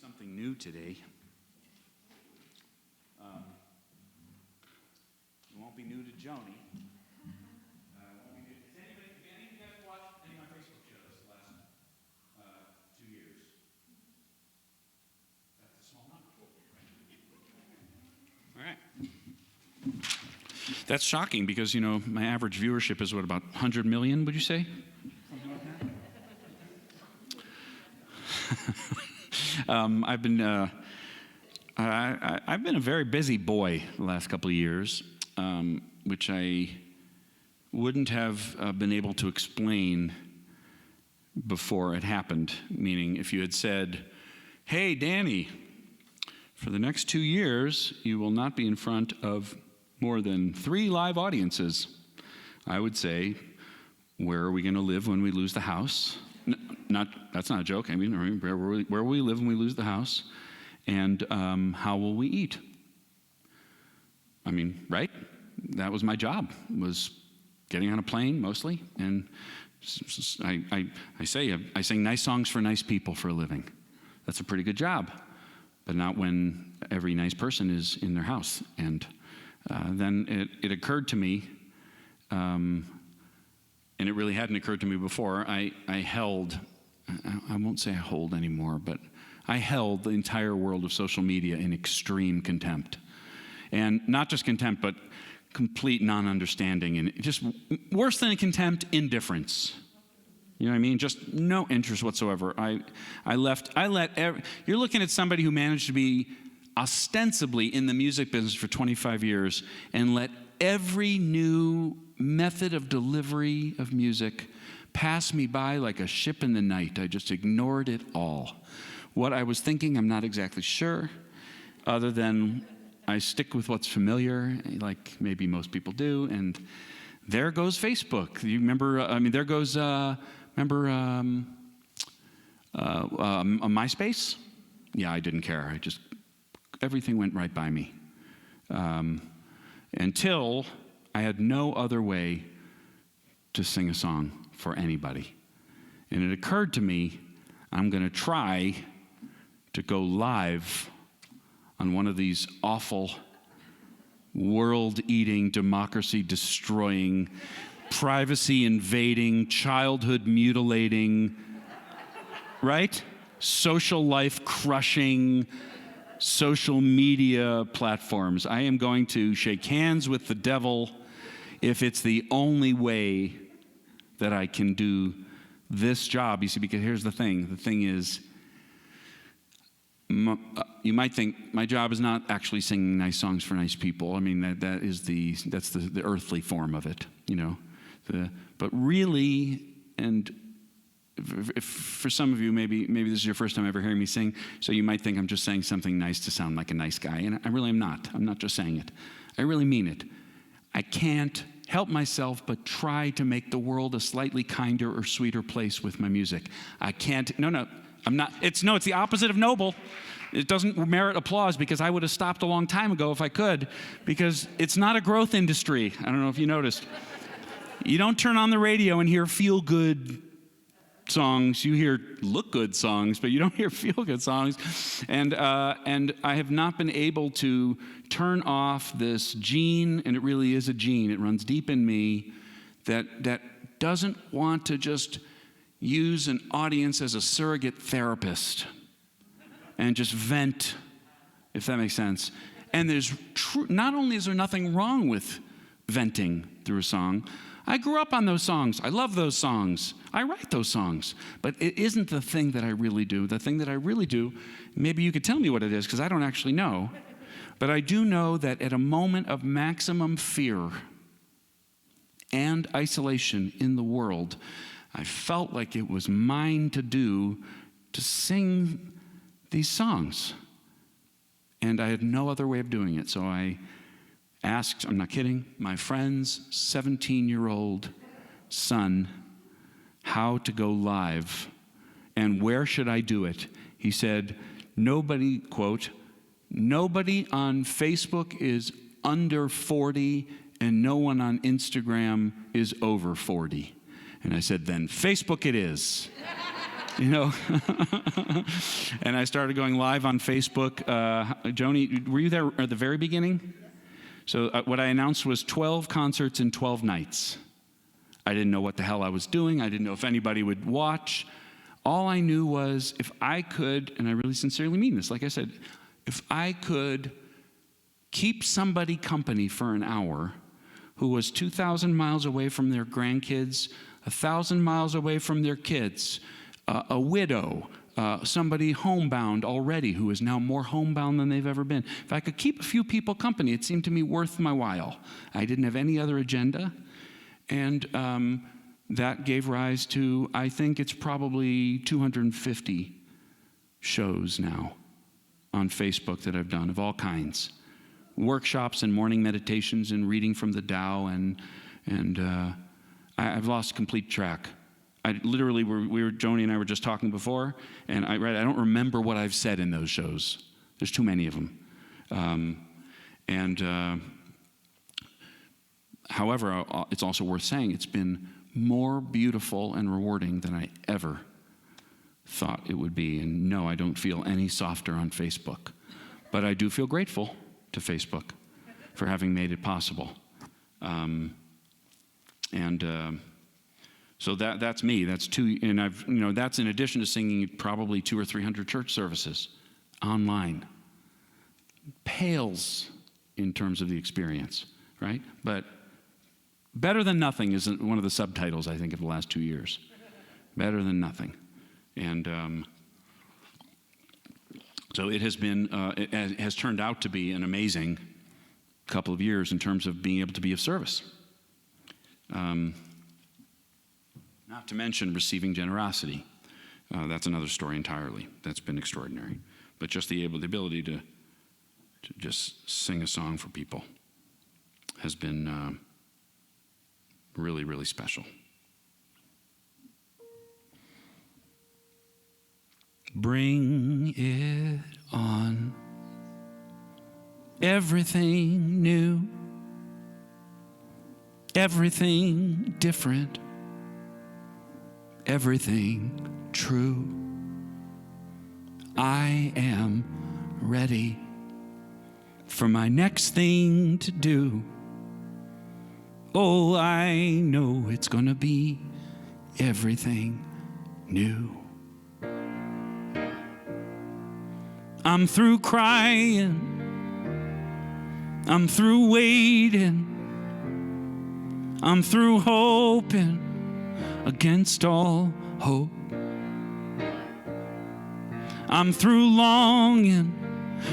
Something new today. It won't be new to Joni. Won't be new. Has any of you guys watched any of my Facebook shows the last 2 years? That's a small number. All right. That's shocking because, you know, my average viewership is, what, about 100 million, would you say? Something like that? I've been a very busy boy the last couple of years, which I wouldn't have been able to explain before it happened. Meaning, if you had said, "Hey, Danny, for the next 2 years, you will not be in front of more than 3 live audiences," I would say, "Where are we going to live when we lose the house?" That's not a joke. I mean, where will we live when we lose the house? And how will we eat? I mean, right? That was my job, was getting on a plane mostly. And I sing nice songs for nice people for a living. That's a pretty good job, but not when every nice person is in their house. And then it occurred to me, and it really hadn't occurred to me before, I won't say I hold anymore, but I held the entire world of social media in extreme contempt. And not just contempt, but complete non-understanding, and just worse than contempt, indifference. You know what I mean? Just no interest whatsoever. You're looking at somebody who managed to be ostensibly in the music business for 25 years and let every new method of delivery of music pass me by like a ship in the night. I just ignored it all. What I was thinking, I'm not exactly sure, other than I stick with what's familiar, like maybe most people do, and there goes Facebook. You remember, there goes, MySpace? Yeah, I didn't care. Everything went right by me. Until I had no other way to sing a song for anybody. And it occurred to me, I'm going to try to go live on one of these awful, world-eating, democracy-destroying, privacy-invading, childhood-mutilating, right? Social life-crushing, social media platforms. I am going to shake hands with the devil if it's the only way that I can do this job. You see, because here's the thing. The thing is, you might think my job is not actually singing nice songs for nice people. I mean, that's the earthly form of it, you know. But really, and if for some of you, maybe this is your first time ever hearing me sing, so you might think I'm just saying something nice to sound like a nice guy, and I really am not. I'm not just saying it. I really mean it. I can't help myself but try to make the world a slightly kinder or sweeter place with my music. I can't, I'm not, it's the opposite of noble. It doesn't merit applause because I would have stopped a long time ago if I could, because it's not a growth industry. I don't know if you noticed. You don't turn on the radio and hear feel-good songs. You hear look-good songs, but you don't hear feel-good songs. And I have not been able to turn off this gene, and it really is a gene. It runs deep in me that doesn't want to just use an audience as a surrogate therapist and just vent, if that makes sense. And not only is there nothing wrong with venting through a song, I grew up on those songs. I love those songs. I write those songs. But it isn't the thing that I really do. The thing that I really do, maybe you could tell me what it is, because I don't actually know. But I do know that at a moment of maximum fear and isolation in the world, I felt like it was mine to do, to sing these songs. And I had no other way of doing it. So I asked, I'm not kidding, my friend's 17-year-old son how to go live and where should I do it. He said, nobody, quote, nobody on Facebook is under 40 and no one on Instagram is over 40. And I said, then Facebook it is. You know, and I started going live on Facebook. Joni, were you there at the very beginning? So what I announced was 12 concerts in 12 nights. I didn't know what the hell I was doing. I didn't know if anybody would watch. All I knew was if I could, and I really sincerely mean this, like I said, if I could keep somebody company for an hour who was 2,000 miles away from their grandkids, 1,000 miles away from their kids, a widow, somebody homebound already who is now more homebound than they've ever been. If I could keep a few people company, it seemed to me worth my while. I didn't have any other agenda. And that gave rise to, I think it's probably 250 shows now on Facebook that I've done of all kinds. Workshops and morning meditations and reading from the Tao, and I've lost complete track. I literally, Joni and I were just talking before, and I don't remember what I've said in those shows. There's too many of them. However, it's also worth saying it's been more beautiful and rewarding than I ever thought it would be. And no, I don't feel any softer on Facebook. But I do feel grateful to Facebook for having made it possible. So that's me. That's two, and that's in addition to singing probably 200 or 300 church services online. Pales in terms of the experience, right? But better than nothing is one of the subtitles, I think, of the last 2 years. Better than nothing. And so it has been, it has turned out to be an amazing couple of years in terms of being able to be of service. Not to mention receiving generosity. That's another story entirely. That's been extraordinary. But just the ability to just sing a song for people has been really, really special. Bring it on. Everything new. Everything different. Everything true. I am ready for my next thing to do. Oh, I know it's gonna be everything new. I'm through crying. I'm through waiting. I'm through hoping against all hope. I'm through longing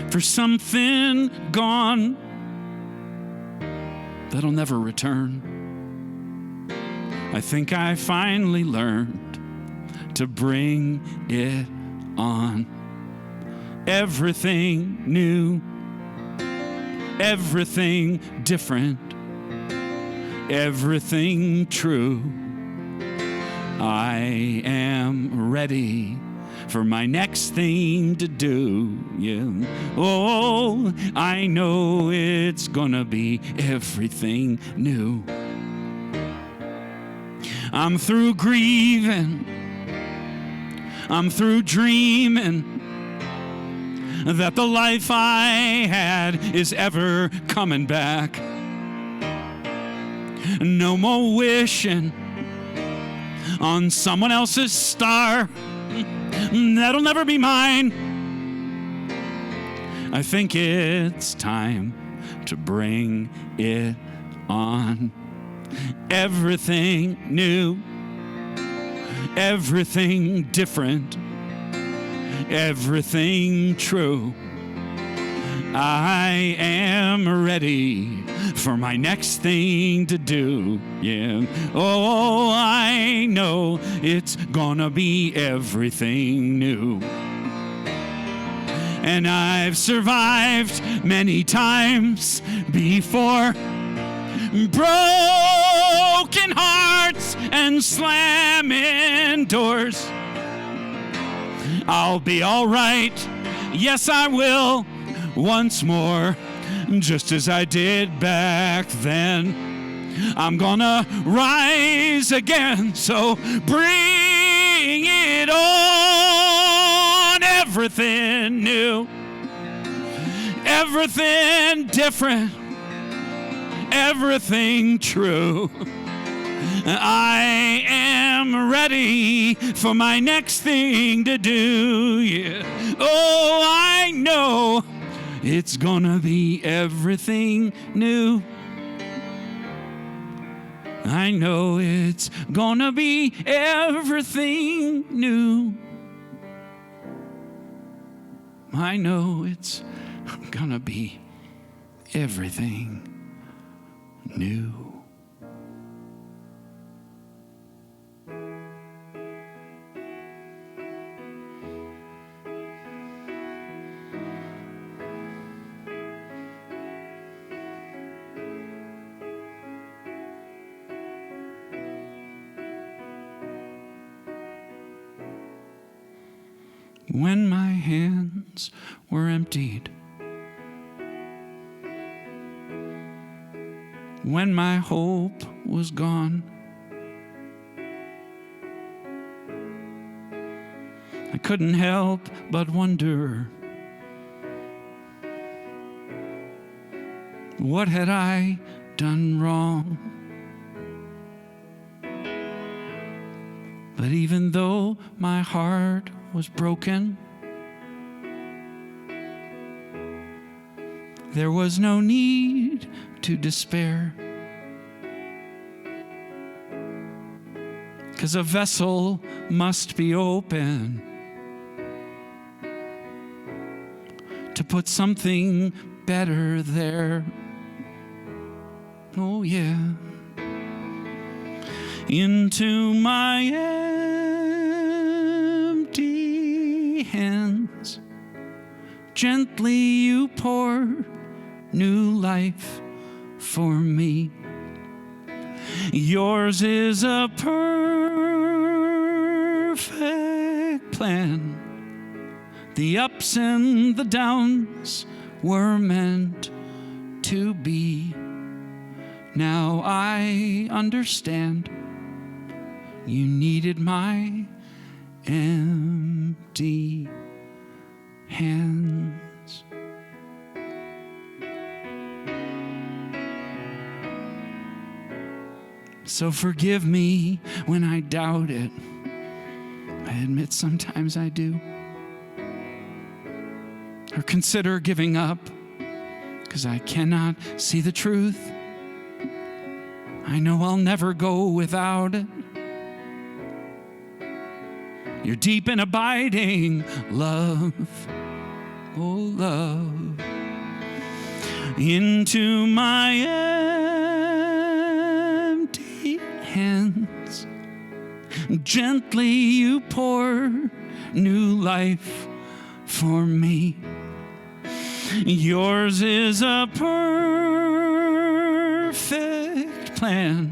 for something gone that'll never return. I think I finally learned to bring it on. Everything new, everything different, everything true. I am ready for my next thing to do. Yeah. Oh, I know it's gonna be everything new. I'm through grieving. I'm through dreaming that the life I had is ever coming back. No more wishing on someone else's star. That'll never be mine. I think it's time to bring it on. Everything new, everything different, everything true. I am ready for my next thing to do. Yeah. Oh, I know it's gonna be everything new. And I've survived many times before. Broken hearts and slamming doors. I'll be all right. Yes, I will. Once more, just as I did back then. I'm gonna rise again, so bring it on. Everything new, everything different, everything true. I am ready for my next thing to do. Yeah. Oh, I know it's gonna be everything new. I know it's gonna be everything new. I know it's gonna be everything new. When my hands were emptied, when my hope was gone, I couldn't help but wonder, what had I done wrong? But even though my heart was broken, there was no need to despair, 'cause a vessel must be open to put something better there. Oh yeah. Into my empty hands, gently you pour new life for me. Yours is a perfect plan. The ups and the downs were meant to be. Now I understand. You needed my empty hands. So forgive me when I doubt it. I admit sometimes I do. Or consider giving up, 'cause I cannot see the truth. I know I'll never go without it. Your deep and abiding love, oh love. Into my empty hands, gently you pour new life for me. Yours is a perfect plan.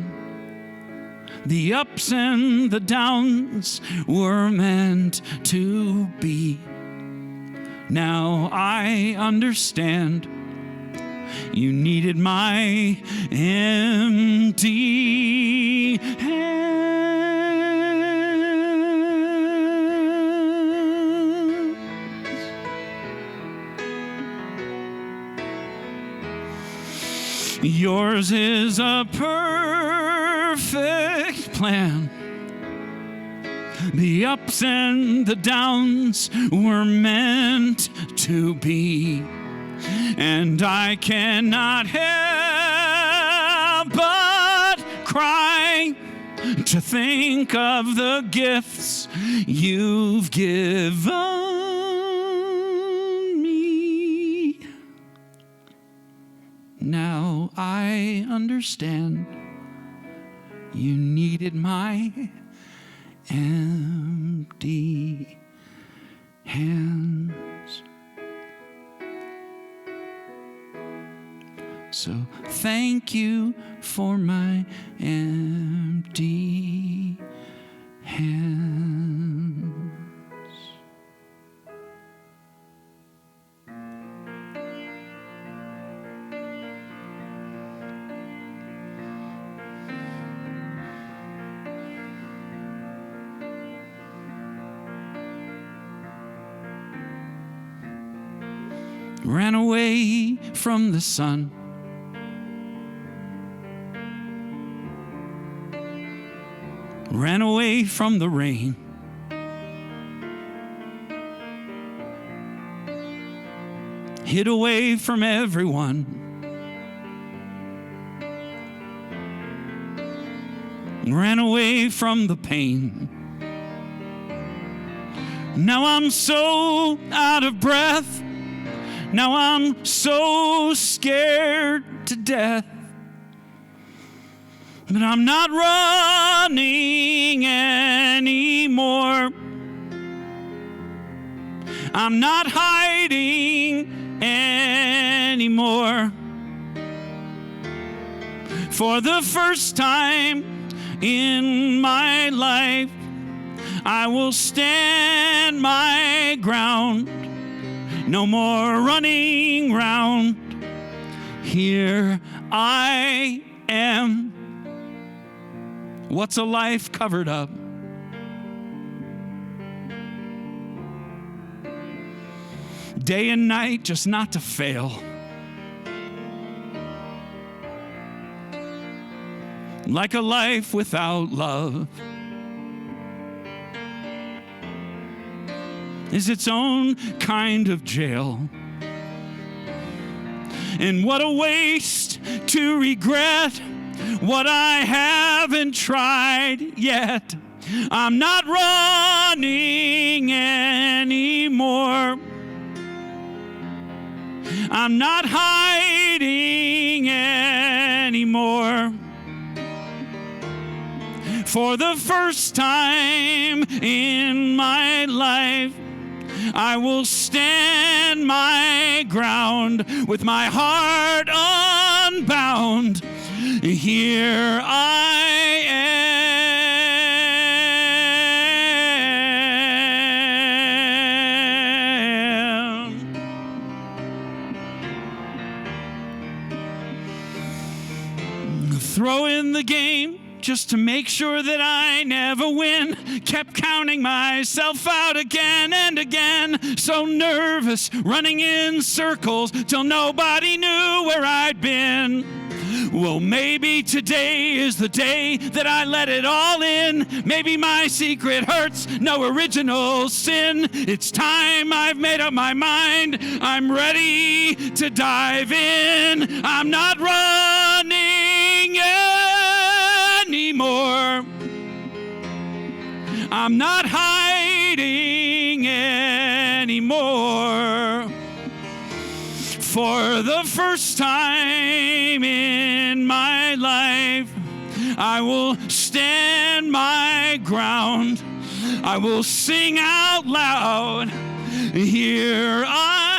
The ups and the downs were meant to be. Now I understand. You needed my empty hands. Yours is a perfect plan. The ups and the downs were meant to be. And I cannot help but cry to think of the gifts you've given me. Now I understand. You needed my empty hands. So thank you for my empty hands. Ran away from the sun. Ran away from the rain. Hid away from everyone. Ran away from the pain. Now I'm so out of breath. Now I'm so scared to death. But I'm not running anymore. I'm not hiding anymore. For the first time in my life, I will stand my ground. No more running round. Here I am. What's a life covered up? Day and night, just not to fail. Like a life without love is its own kind of jail. And what a waste to regret what I haven't tried yet. I'm not running anymore. I'm not hiding anymore. For the first time in my life, I will stand my ground with my heart unbound. Here I am. Throw in the game just to make sure that I never win. Kept counting myself out again and again. So nervous, running in circles till nobody knew where I'd been. Well, maybe today is the day that I let it all in. Maybe my secret hurts, no original sin. It's time I've made up my mind. I'm ready to dive in. I'm not running anymore. I'm not hiding anymore. For the first time in my life, I will stand my ground. I will sing out loud. Here I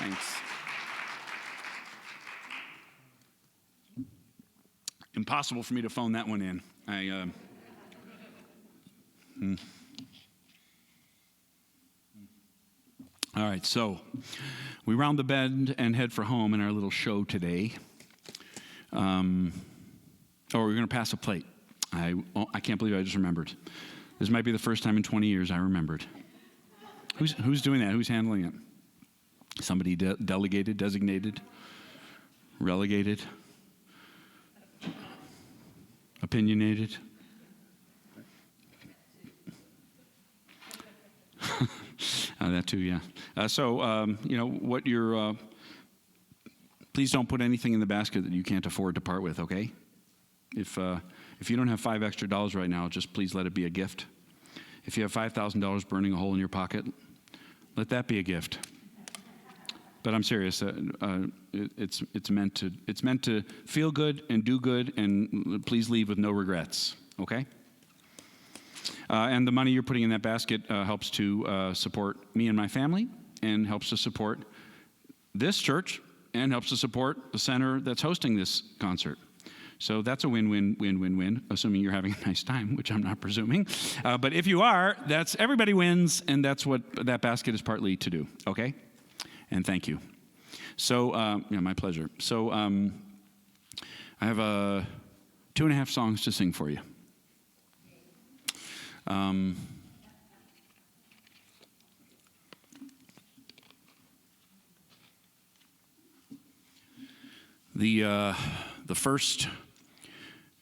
Thanks. Impossible for me to phone that one in. All right, so we round the bend and head for home in our little show today. We're going to pass a plate. I can't believe I just remembered. This might be the first time in 20 years I remembered. Who's doing that? Who's handling it? Somebody delegated, designated, relegated, opinionated? That too, yeah. What you're... please don't put anything in the basket that you can't afford to part with, okay? If you don't have $5 extra right now, just please let it be a gift. If you have $5,000 burning a hole in your pocket, let that be a gift. But I'm serious. It's meant to feel good and do good, and please leave with no regrets. Okay. And the money you're putting in that basket helps to support me and my family, and helps to support this church, and helps to support the center that's hosting this concert. So that's a win-win, assuming you're having a nice time, which I'm not presuming. But if you are, that's everybody wins, and that's what that basket is partly to do. Okay. And thank you. So, my pleasure. So, I have 2.5 songs to sing for you. The first,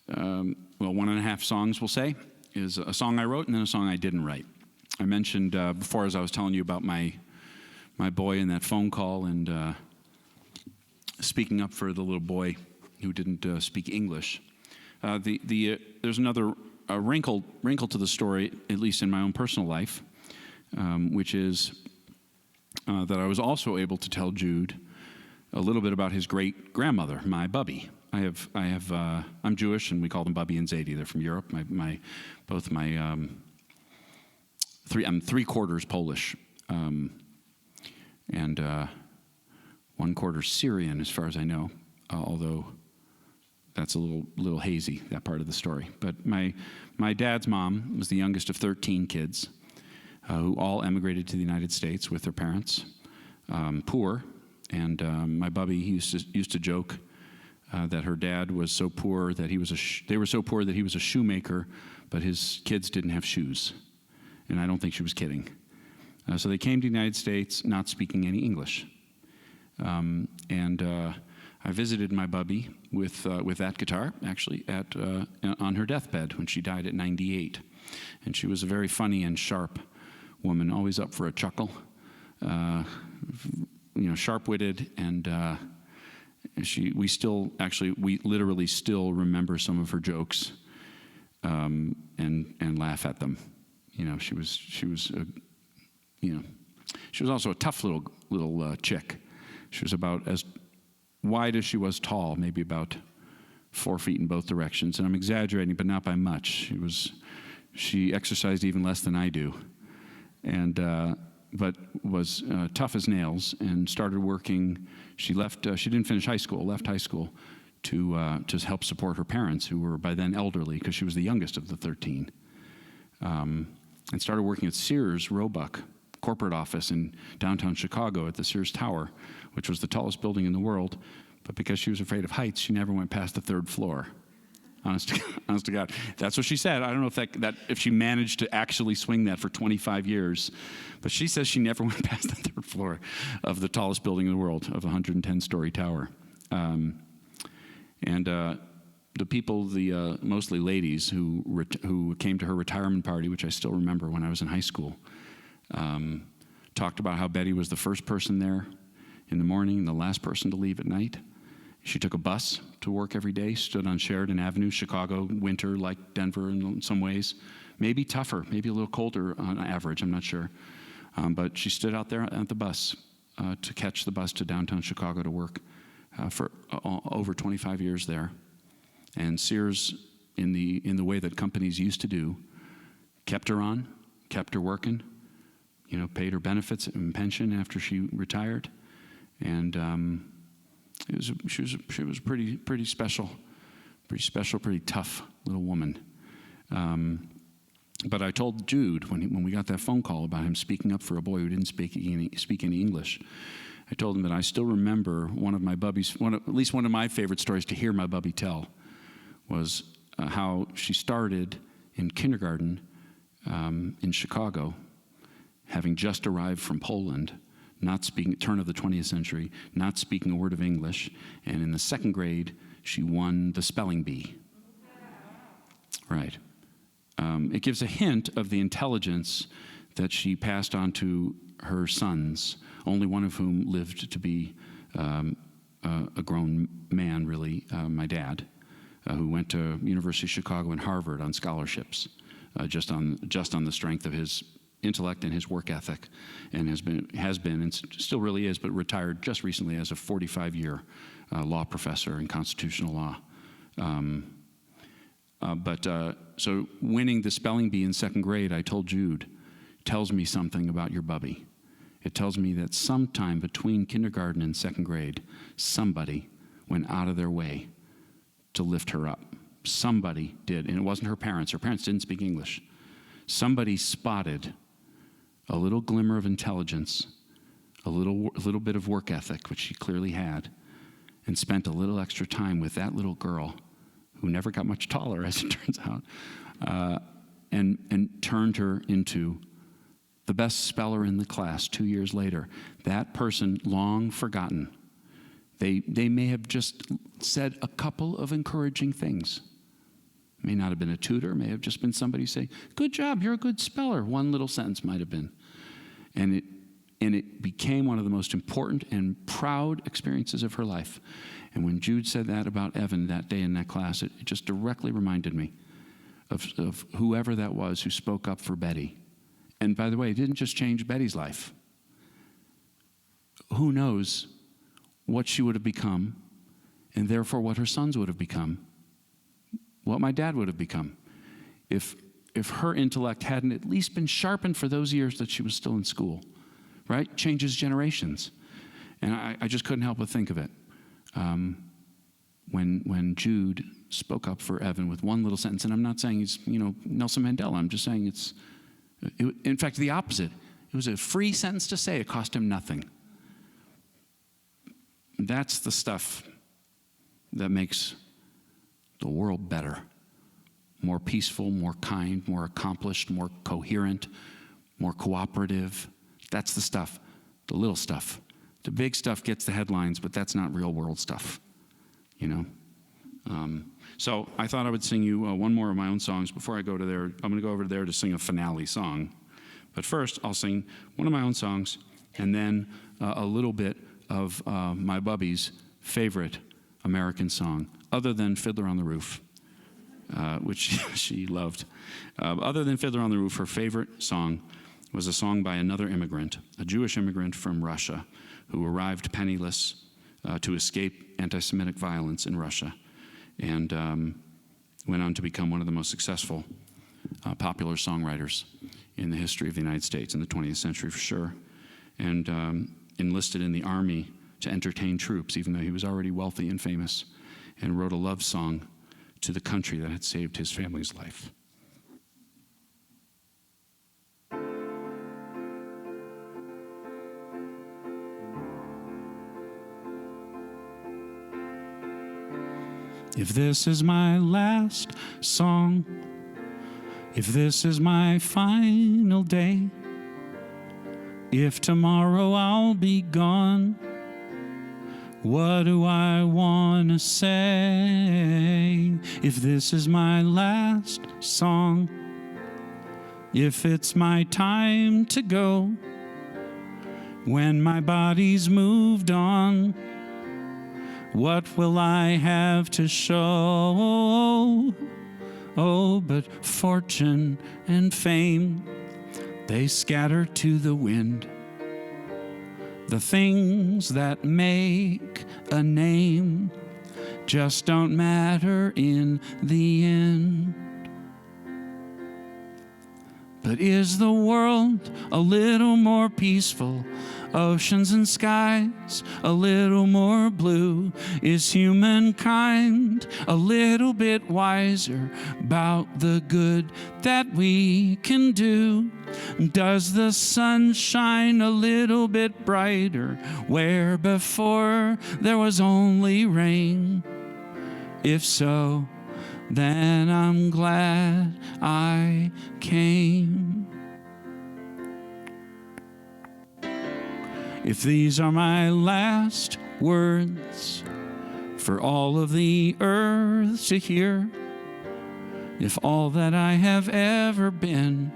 1.5 songs, we'll say, is a song I wrote and then a song I didn't write. I mentioned before, as I was telling you about my boy in that phone call, and speaking up for the little boy who didn't speak English. There's another wrinkle to the story, at least in my own personal life, which is that I was also able to tell Jude a little bit about his great grandmother, my Bubby. I'm Jewish, and we call them Bubby and Zadie. They're from Europe. I'm 3/4 Polish. And 1/4 Syrian, as far as I know, although that's a little hazy, that part of the story. But my dad's mom was the youngest of 13 kids, who all emigrated to the United States with their parents, poor. And my Bubby, he used to joke that her dad was so poor that they were so poor that he was a shoemaker, but his kids didn't have shoes. And I don't think she was kidding. So they came to the United States not speaking any English. I visited my Bubby with that guitar, actually, on her deathbed when she died at 98. And she was a very funny and sharp woman, always up for a chuckle, sharp-witted, and we literally still remember some of her jokes and laugh at them. She was also a tough little chick. She was about as wide as she was tall, maybe about 4 feet in both directions. And I'm exaggerating, but not by much. She exercised even less than I do, but was tough as nails, and started working. She didn't finish high school. Left high school to help support her parents, who were by then elderly, because she was the youngest of the 13. And started working at Sears Roebuck corporate office in downtown Chicago at the Sears Tower, which was the tallest building in the world. But because she was afraid of heights, she never went past the 3rd floor. Honest to God. That's what she said. I don't know if she managed to actually swing that for 25 years, but she says she never went past the 3rd floor of the tallest building in the world, of a 110-story tower. The people, mostly ladies who came to her retirement party, which I still remember when I was in high school, talked about how Betty was the first person there in the morning and the last person to leave at night. She took a bus to work every day, stood on Sheridan Avenue, Chicago, winter like Denver in some ways. Maybe tougher, maybe a little colder on average, I'm not sure. But she stood out there at the bus to catch the bus to downtown Chicago to work for over 25 years there. And Sears, in the way that companies used to do, kept her on, kept her working, paid her benefits and pension after she retired, And she was pretty special, pretty tough little woman. But I told Jude when we got that phone call about him speaking up for a boy who didn't speak any English. I told him that I still remember one of my bubbies, at least one of my favorite stories to hear my bubby tell, was how she started in kindergarten in Chicago, having just arrived from Poland, not speaking, turn of the 20th century, not speaking a word of English, and in the second grade, she won the spelling bee. Right. It gives a hint of the intelligence that she passed on to her sons, only one of whom lived to be a grown man, really, my dad, who went to University of Chicago and Harvard on scholarships, just on the strength of his intellect and his work ethic, and has been and still really is, but retired just recently as a 45-year law professor in constitutional law. So winning the spelling bee in second grade, I told Jude, tells me something about your bubby. It tells me that sometime between kindergarten and second grade, somebody went out of their way to lift her up. Somebody did, and it wasn't her parents. Her parents didn't speak English. Somebody spotted a little glimmer of intelligence, a little bit of work ethic, which she clearly had, and spent a little extra time with that little girl, who never got much taller, as it turns out, and turned her into the best speller in the class 2 years later. That person, long forgotten, they may have just said a couple of encouraging things. May not have been a tutor, may have just been somebody saying, "Good job, you're a good speller." One little sentence might have been. And it became one of the most important and proud experiences of her life. And when Jude said that about Evan that day in that class, it just directly reminded me of whoever that was who spoke up for Betty. And by the way, it didn't just change Betty's life. Who knows what she would have become, and therefore what her sons would have become, what my dad would have become, if her intellect hadn't at least been sharpened for those years that she was still in school, right? Changes generations. And I just couldn't help but think of it. When Jude spoke up for Evan with one little sentence, and I'm not saying he's, Nelson Mandela, I'm just saying in fact, the opposite. It was a free sentence to say, it cost him nothing. That's the stuff that makes the world better, more peaceful, more kind, more accomplished, more coherent, more cooperative. That's the stuff, the little stuff. The big stuff gets the headlines, but that's not real world stuff, So I thought I would sing you one more of my own songs before I go to there. I'm going to go over there to sing a finale song. But first, I'll sing one of my own songs, and then a little bit of my bubby's favorite American song, other than Fiddler on the Roof, which she loved. Other than Fiddler on the Roof, her favorite song was a song by another immigrant, a Jewish immigrant from Russia, who arrived penniless to escape anti-Semitic violence in Russia, and went on to become one of the most successful popular songwriters in the history of the United States in the 20th century for sure, and enlisted in the army to entertain troops, even though he was already wealthy and famous, and wrote a love song to the country that had saved his family's life. If this is my last song, if this is my final day, if tomorrow I'll be gone, what do I want to say? If this is my last song, if it's my time to go, when my body's moved on, what will I have to show? Oh, but fortune and fame, they scatter to the wind. The things that make a name just don't matter in the end. But is the world a little more peaceful? Oceans and skies a little more blue? Is humankind a little bit wiser about the good that we can do? Does the sun shine a little bit brighter where before there was only rain? If so, then I'm glad I came. If these are my last words for all of the earth to hear, if all that I have ever been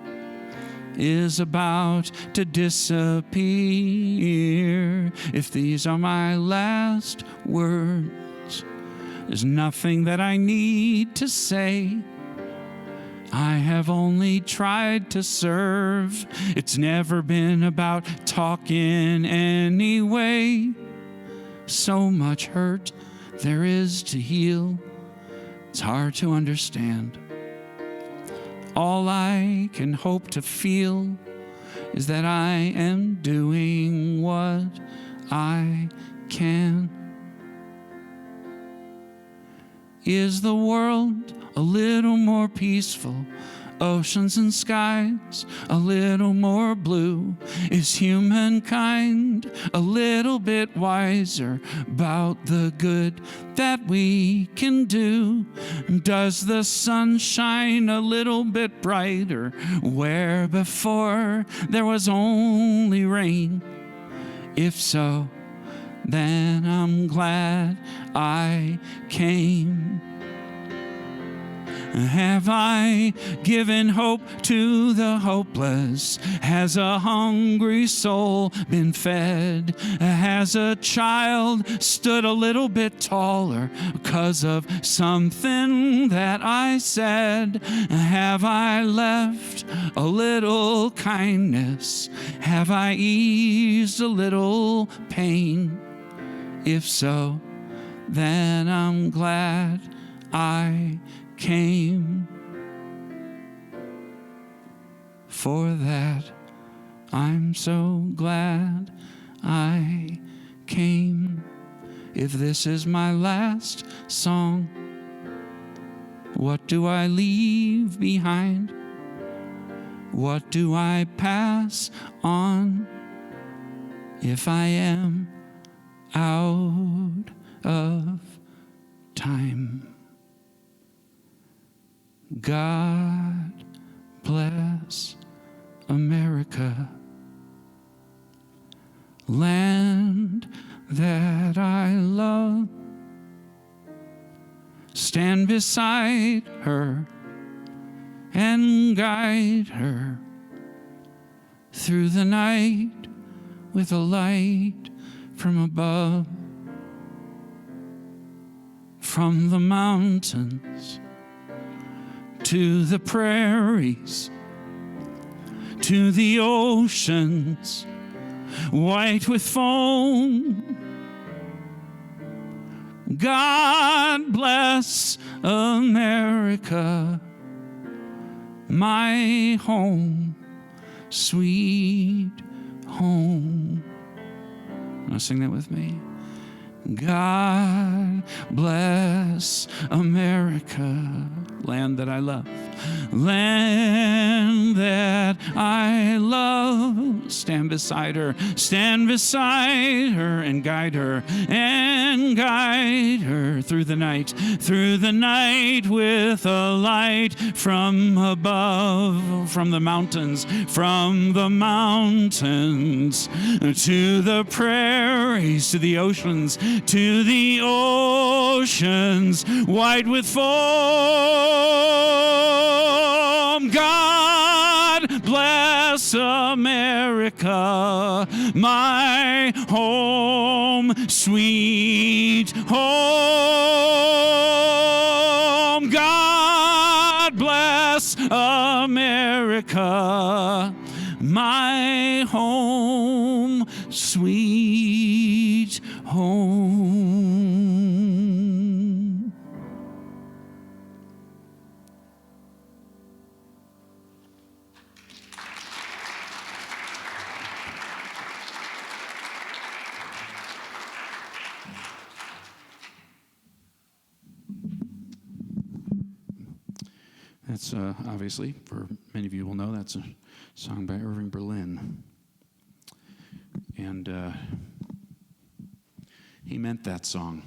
is about to disappear, if these are my last words, there's nothing that I need to say. I have only tried to serve. It's never been about talking anyway. So much hurt there is to heal. It's hard to understand. All I can hope to feel is that I am doing what I can. Is the world a little more peaceful? Oceans and skies a little more blue? Is humankind a little bit wiser about the good that we can do? Does the sun shine a little bit brighter where before there was only rain? If so, then I'm glad I came. Have I given hope to the hopeless? Has a hungry soul been fed? Has a child stood a little bit taller because of something that I said? Have I left a little kindness? Have I eased a little pain? If so, then I'm glad I came. For that, I'm so glad I came. If this is my last song, what do I leave behind? What do I pass on if I am out of time? God bless America, land that I love. Stand beside her and guide her through the night with a light from above. From the mountains to the prairies, to the oceans, white with foam. God bless America, my home, sweet home. Now sing that with me. God bless America, land that I love, land that I love. Stand beside her and guide her through the night with a light from above, from the mountains to the prairies, to the oceans, white with foam. God bless America, my home, sweet home. God bless America, my home, sweet home. That's obviously, for many of you will know, that's a song by Irving Berlin. And he meant that song.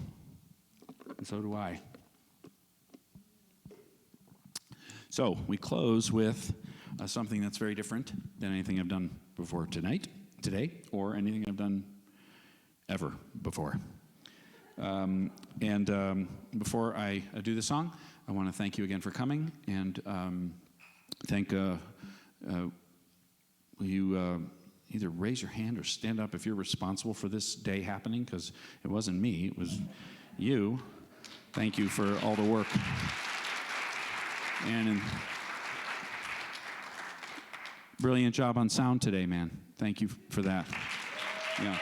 And so do I. So we close with something that's very different than anything I've done before today, or anything I've done ever before. Before I do the song, I want to thank you again for coming, and thank, will you either raise your hand or stand up if you're responsible for this day happening, because it wasn't me, it was you. Thank you for all the work. And brilliant job on sound today, man. Thank you for that. Yeah.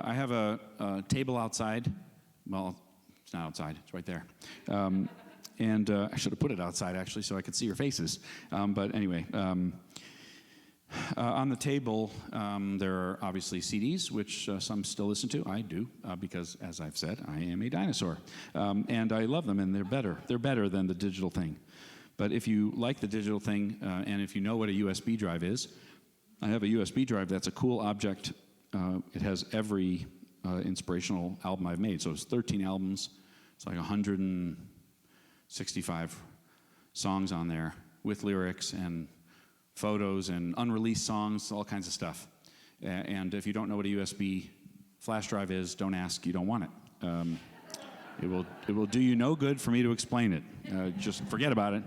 I have a table outside. Well, it's not outside. It's right there. I should have put it outside, actually, so I could see your faces. But anyway, on the table, there are obviously CDs, which some still listen to. I do, because, as I've said, I am a dinosaur. And I love them, and they're better. They're better than the digital thing. But if you like the digital thing, and if you know what a USB drive is, I have a USB drive that's a cool object. It has every inspirational album I've made. So it's 13 albums. It's like 165 songs on there with lyrics and photos and unreleased songs, all kinds of stuff. And if you don't know what a USB flash drive is, don't ask. You don't want it. It will do you no good for me to explain it. Just forget about it.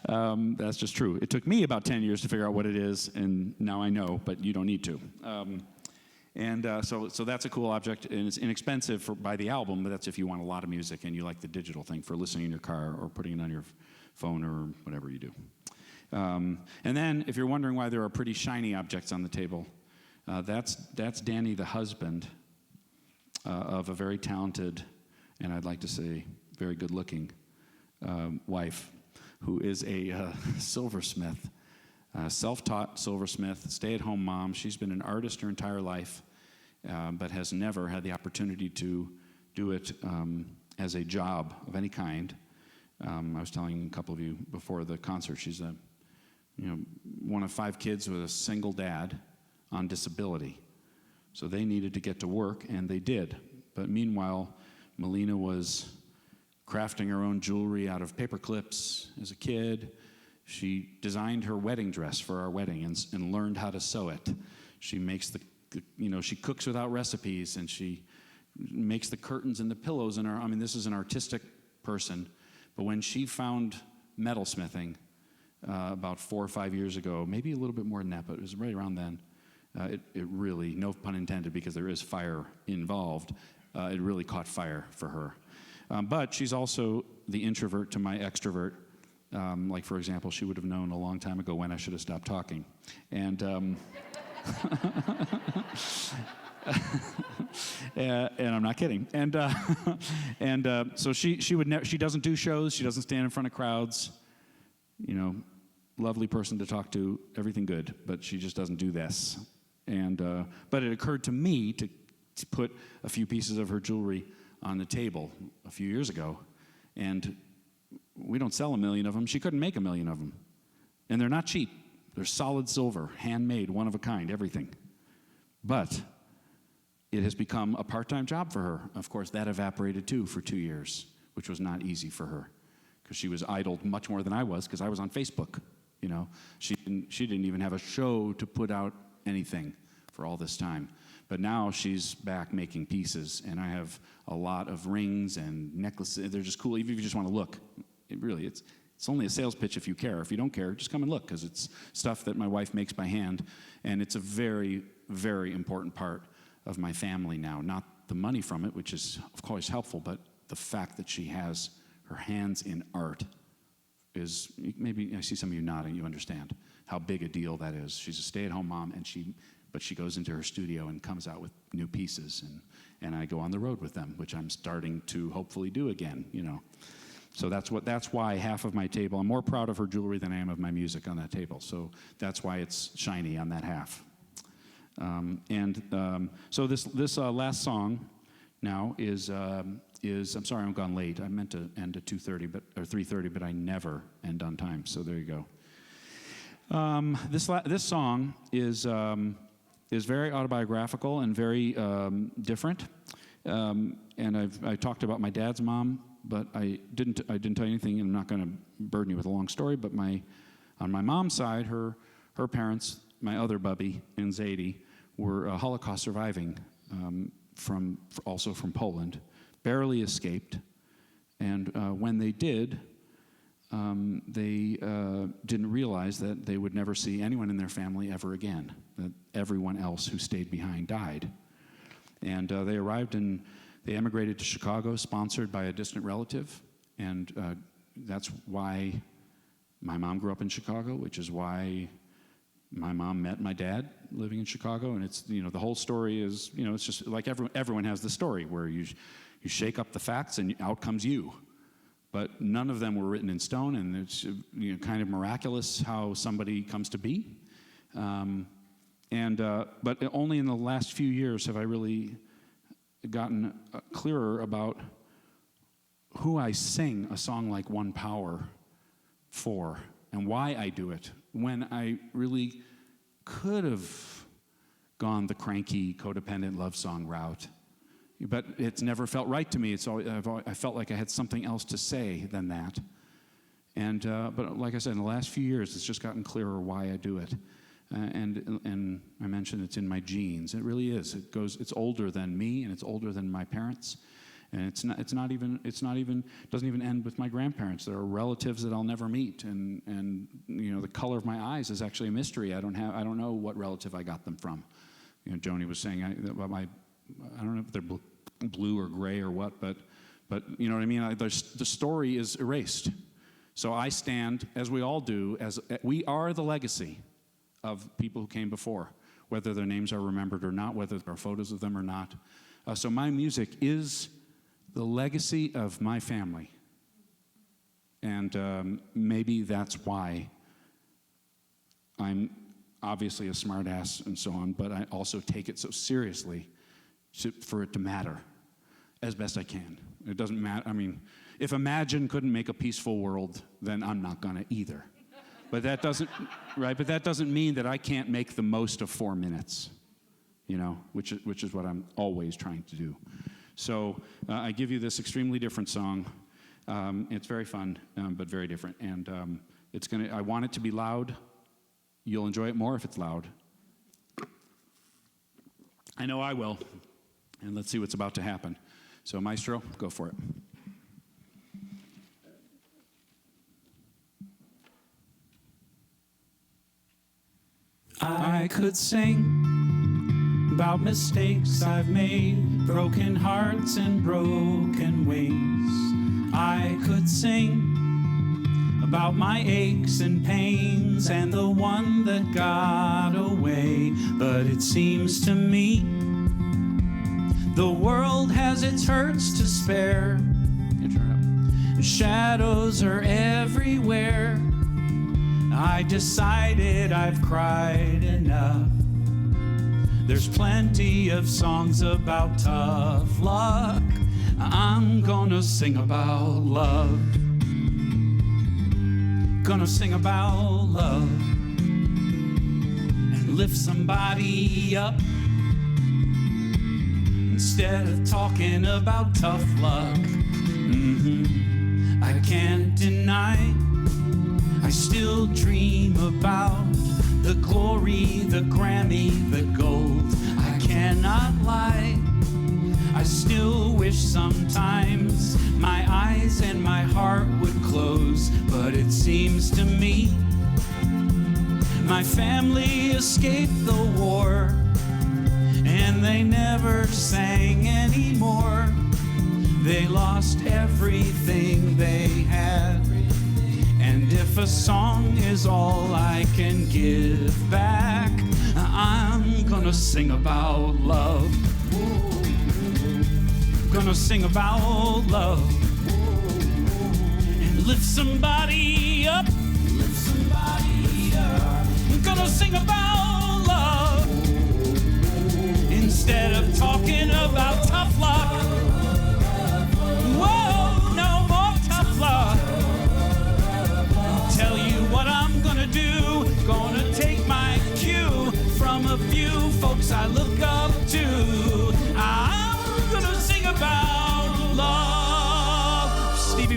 That's just true. It took me about 10 years to figure out what it is, and now I know, but you don't need to. So that's a cool object, and it's inexpensive by the album, but that's if you want a lot of music and you like the digital thing for listening in your car or putting it on your phone or whatever you do. And then, if you're wondering why there are pretty shiny objects on the table, that's Danny, the husband of a very talented, and I'd like to say very good-looking wife, who is a silversmith, self-taught silversmith, stay-at-home mom. She's been an artist her entire life, but has never had the opportunity to do it as a job of any kind. I was telling a couple of you before the concert, she's one of 5 kids with a single dad on disability. So they needed to get to work, and they did. But meanwhile, Melina was crafting her own jewelry out of paper clips as a kid. She designed her wedding dress for our wedding and learned how to sew it. She makes she cooks without recipes, and she makes the curtains and the pillows in our, this is an artistic person. But when she found metalsmithing about 4 or 5 years ago, maybe a little bit more than that, but it was right around then, it really, no pun intended, because there is fire involved, it really caught fire for her. But she's also the introvert to my extrovert. Like, for example, she would have known a long time ago when I should have stopped talking. And and I'm not kidding. So she doesn't do shows. She doesn't stand in front of crowds. Lovely person to talk to, everything good, but she just doesn't do this. But it occurred to me to put a few pieces of her jewelry on the table a few years ago, and we don't sell 1 million of them. She couldn't make 1 million of them, and they're not cheap. They're solid silver, handmade, one of a kind, everything. But it has become a part-time job for her. Of course, that evaporated too for 2 years, which was not easy for her, because she was idled much more than I was, because I was on Facebook. She didn't even have a show to put out anything for all this time. But now she's back making pieces, and I have a lot of rings and necklaces. They're just cool, even if you just want to look. It's only a sales pitch if you care. If you don't care, just come and look, because it's stuff that my wife makes by hand, and it's a very, very important part of my family now. Not the money from it, which is, of course, helpful, but the fact that she has her hands in art is, maybe I see some of you nodding, you understand how big a deal that is. She's a stay-at-home mom, but she goes into her studio and comes out with new pieces, and I go on the road with them, which I'm starting to hopefully do again, So that's why half of my table, I'm more proud of her jewelry than I am of my music on that table. So that's why it's shiny on that half. So this last song, now is I'm sorry I'm gone late. I meant to end at 2:30, or 3:30, but I never end on time. So there you go. This song is very autobiographical and very different. And I talked about my dad's mom, but I didn't tell you anything. And I'm not going to burden you with a long story. But on my mom's side, her parents, my other Bubby and Zadie, were Holocaust surviving also from Poland, barely escaped. And when they did, they didn't realize that they would never see anyone in their family ever again, that everyone else who stayed behind died. And they emigrated to Chicago, sponsored by a distant relative, and that's why my mom grew up in Chicago, which is why my mom met my dad living in Chicago. And it's, the whole story is, it's just like everyone has the story where you shake up the facts and out comes you. But none of them were written in stone, and it's kind of miraculous how somebody comes to be. But only in the last few years have I really gotten clearer about who I sing a song like One Power for and why I do it, when I really could have gone the cranky, codependent love song route. But it's never felt right to me. I felt like I had something else to say than that. But like I said, in the last few years, it's just gotten clearer why I do it. And I mentioned it's in my genes. It really is. It's older than me, and it's older than my parents. And doesn't even end with my grandparents. There are relatives that I'll never meet, and the color of my eyes is actually a mystery. I don't know what relative I got them from. Joni was saying about I don't know if they're blue or gray or what, but you know what I mean? The story is erased. So I stand, as we all do, as we are the legacy of people who came before, whether their names are remembered or not, whether there are photos of them or not. So my music is the legacy of my family. And maybe that's why I'm obviously a smartass and so on, but I also take it so seriously for it to matter as best I can. It doesn't matter. I mean, if Imagine couldn't make a peaceful world, then I'm not gonna either. But that doesn't, right? But that doesn't mean that I can't make the most of 4 minutes, which is what I'm always trying to do. So I give you this extremely different song. It's very fun, but very different. And I want it to be loud. You'll enjoy it more if it's loud. I know I will. And let's see what's about to happen. So Maestro, go for it. I could sing about mistakes I've made, broken hearts and broken wings. I could sing about my aches and pains and the one that got away. But it seems to me the world has its hurts to spare. Shadows are everywhere. I decided I've cried enough. There's plenty of songs about tough luck. I'm gonna sing about love. Gonna sing about love and lift somebody up instead of talking about tough luck. I can't deny I still dream about the glory, the Grammy, the gold. I cannot lie. I still wish sometimes my eyes and my heart would close. But it seems to me my family escaped the war, and they never sang anymore. They lost everything they had. And if a song is all I can give back, I'm gonna sing about love. Gonna sing about love and lift somebody up. Lift somebody up. Gonna sing about love instead of talking about tough luck.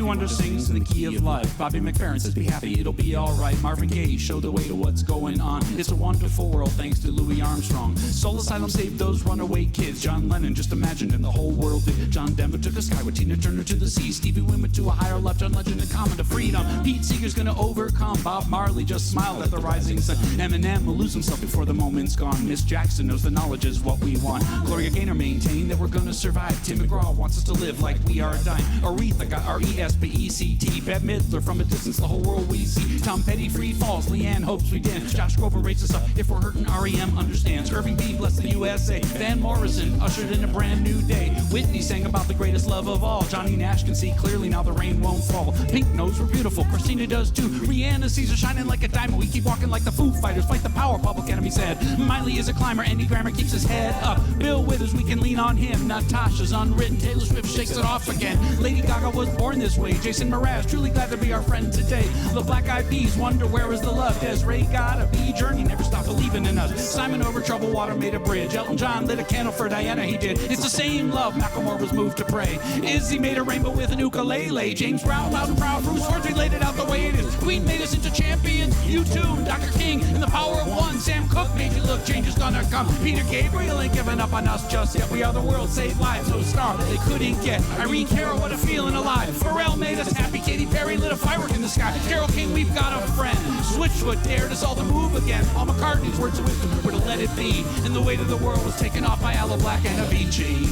Wonder sings in the key of life. Bobby McFerrin says, be happy, it'll be alright. Marvin Gaye showed the way to what's going on. It's a wonderful world thanks to Louis Armstrong. Soul Asylum saved those runaway kids. John Lennon just imagined and the whole world did. John Denver took a skyward, Tina Turner to the sea. Stevie Wonder to a higher love, John Legend and common to freedom. Pete Seeger's gonna overcome. Bob Marley just smiled at the rising sun. Eminem will lose himself before the moment's gone. Miss Jackson knows the knowledge is what we want. Gloria Gaynor maintained that we're gonna survive. Tim McGraw wants us to live like we are dying. Aretha got R-E-S-P-E-C-T. Bette Midler from a distance, the whole world we see. Tom Petty free falls, Leanne hopes we dance. Josh Grover rates us up, if we're hurting R.E.M. understands. Irving B bless the USA. Van Morrison ushered in a brand new day. Whitney sang about the greatest love of all. Johnny Nash can see clearly now the rain won't fall. Pink knows we're beautiful, Christina does too. Rihanna sees her shining like a diamond. We keep walking like the Foo Fighters, fight the power, Public Enemy said. Miley is a climber, Andy Grammer keeps his head up. Bill Withers, we can lean on him. Natasha's unwritten, Taylor Swift shakes it off again. Lady Gaga was born this way. Jason Mraz, truly glad to be our friend today. The Black Eyed Peas wonder where is the love. Desiree gotta be Journey, never stop believing in us. Simon over troubled water made a bridge. Elton John lit a candle for Diana, he did. It's the same love, Macklemore was moved to pray. Izzy made a rainbow with an ukulele. James Brown, loud and proud, Bruce Hornsby laid it out the way it is. Queen made us into champions. U2, Dr. King, and the power of one. Sam Cooke made you look, change is gonna come. Peter Gabriel ain't giving up on us just yet. We are the world, save lives, no star they couldn't get. Irene Cara, what a feeling alive. Pharrell made us happy. Katy Perry lit a firework in the sky. Carole King, we've got a friend. Switchfoot dared us all to move again. Paul McCartney's words of wisdom were to let it be. And the weight of the world was taken off by Aloe Black and Avicii.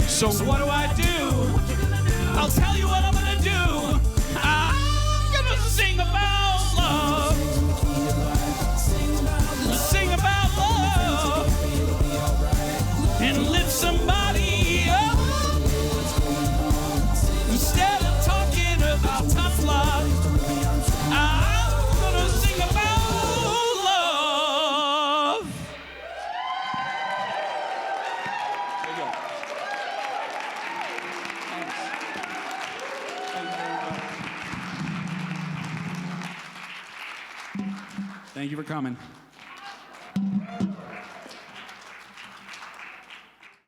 So what do? I'll tell you what I'm gonna do. I'm gonna sing about love. Sing about love. And lift somebody up. Instead of talking about tough love, I'm gonna sing about love. There you go. Thank you for coming.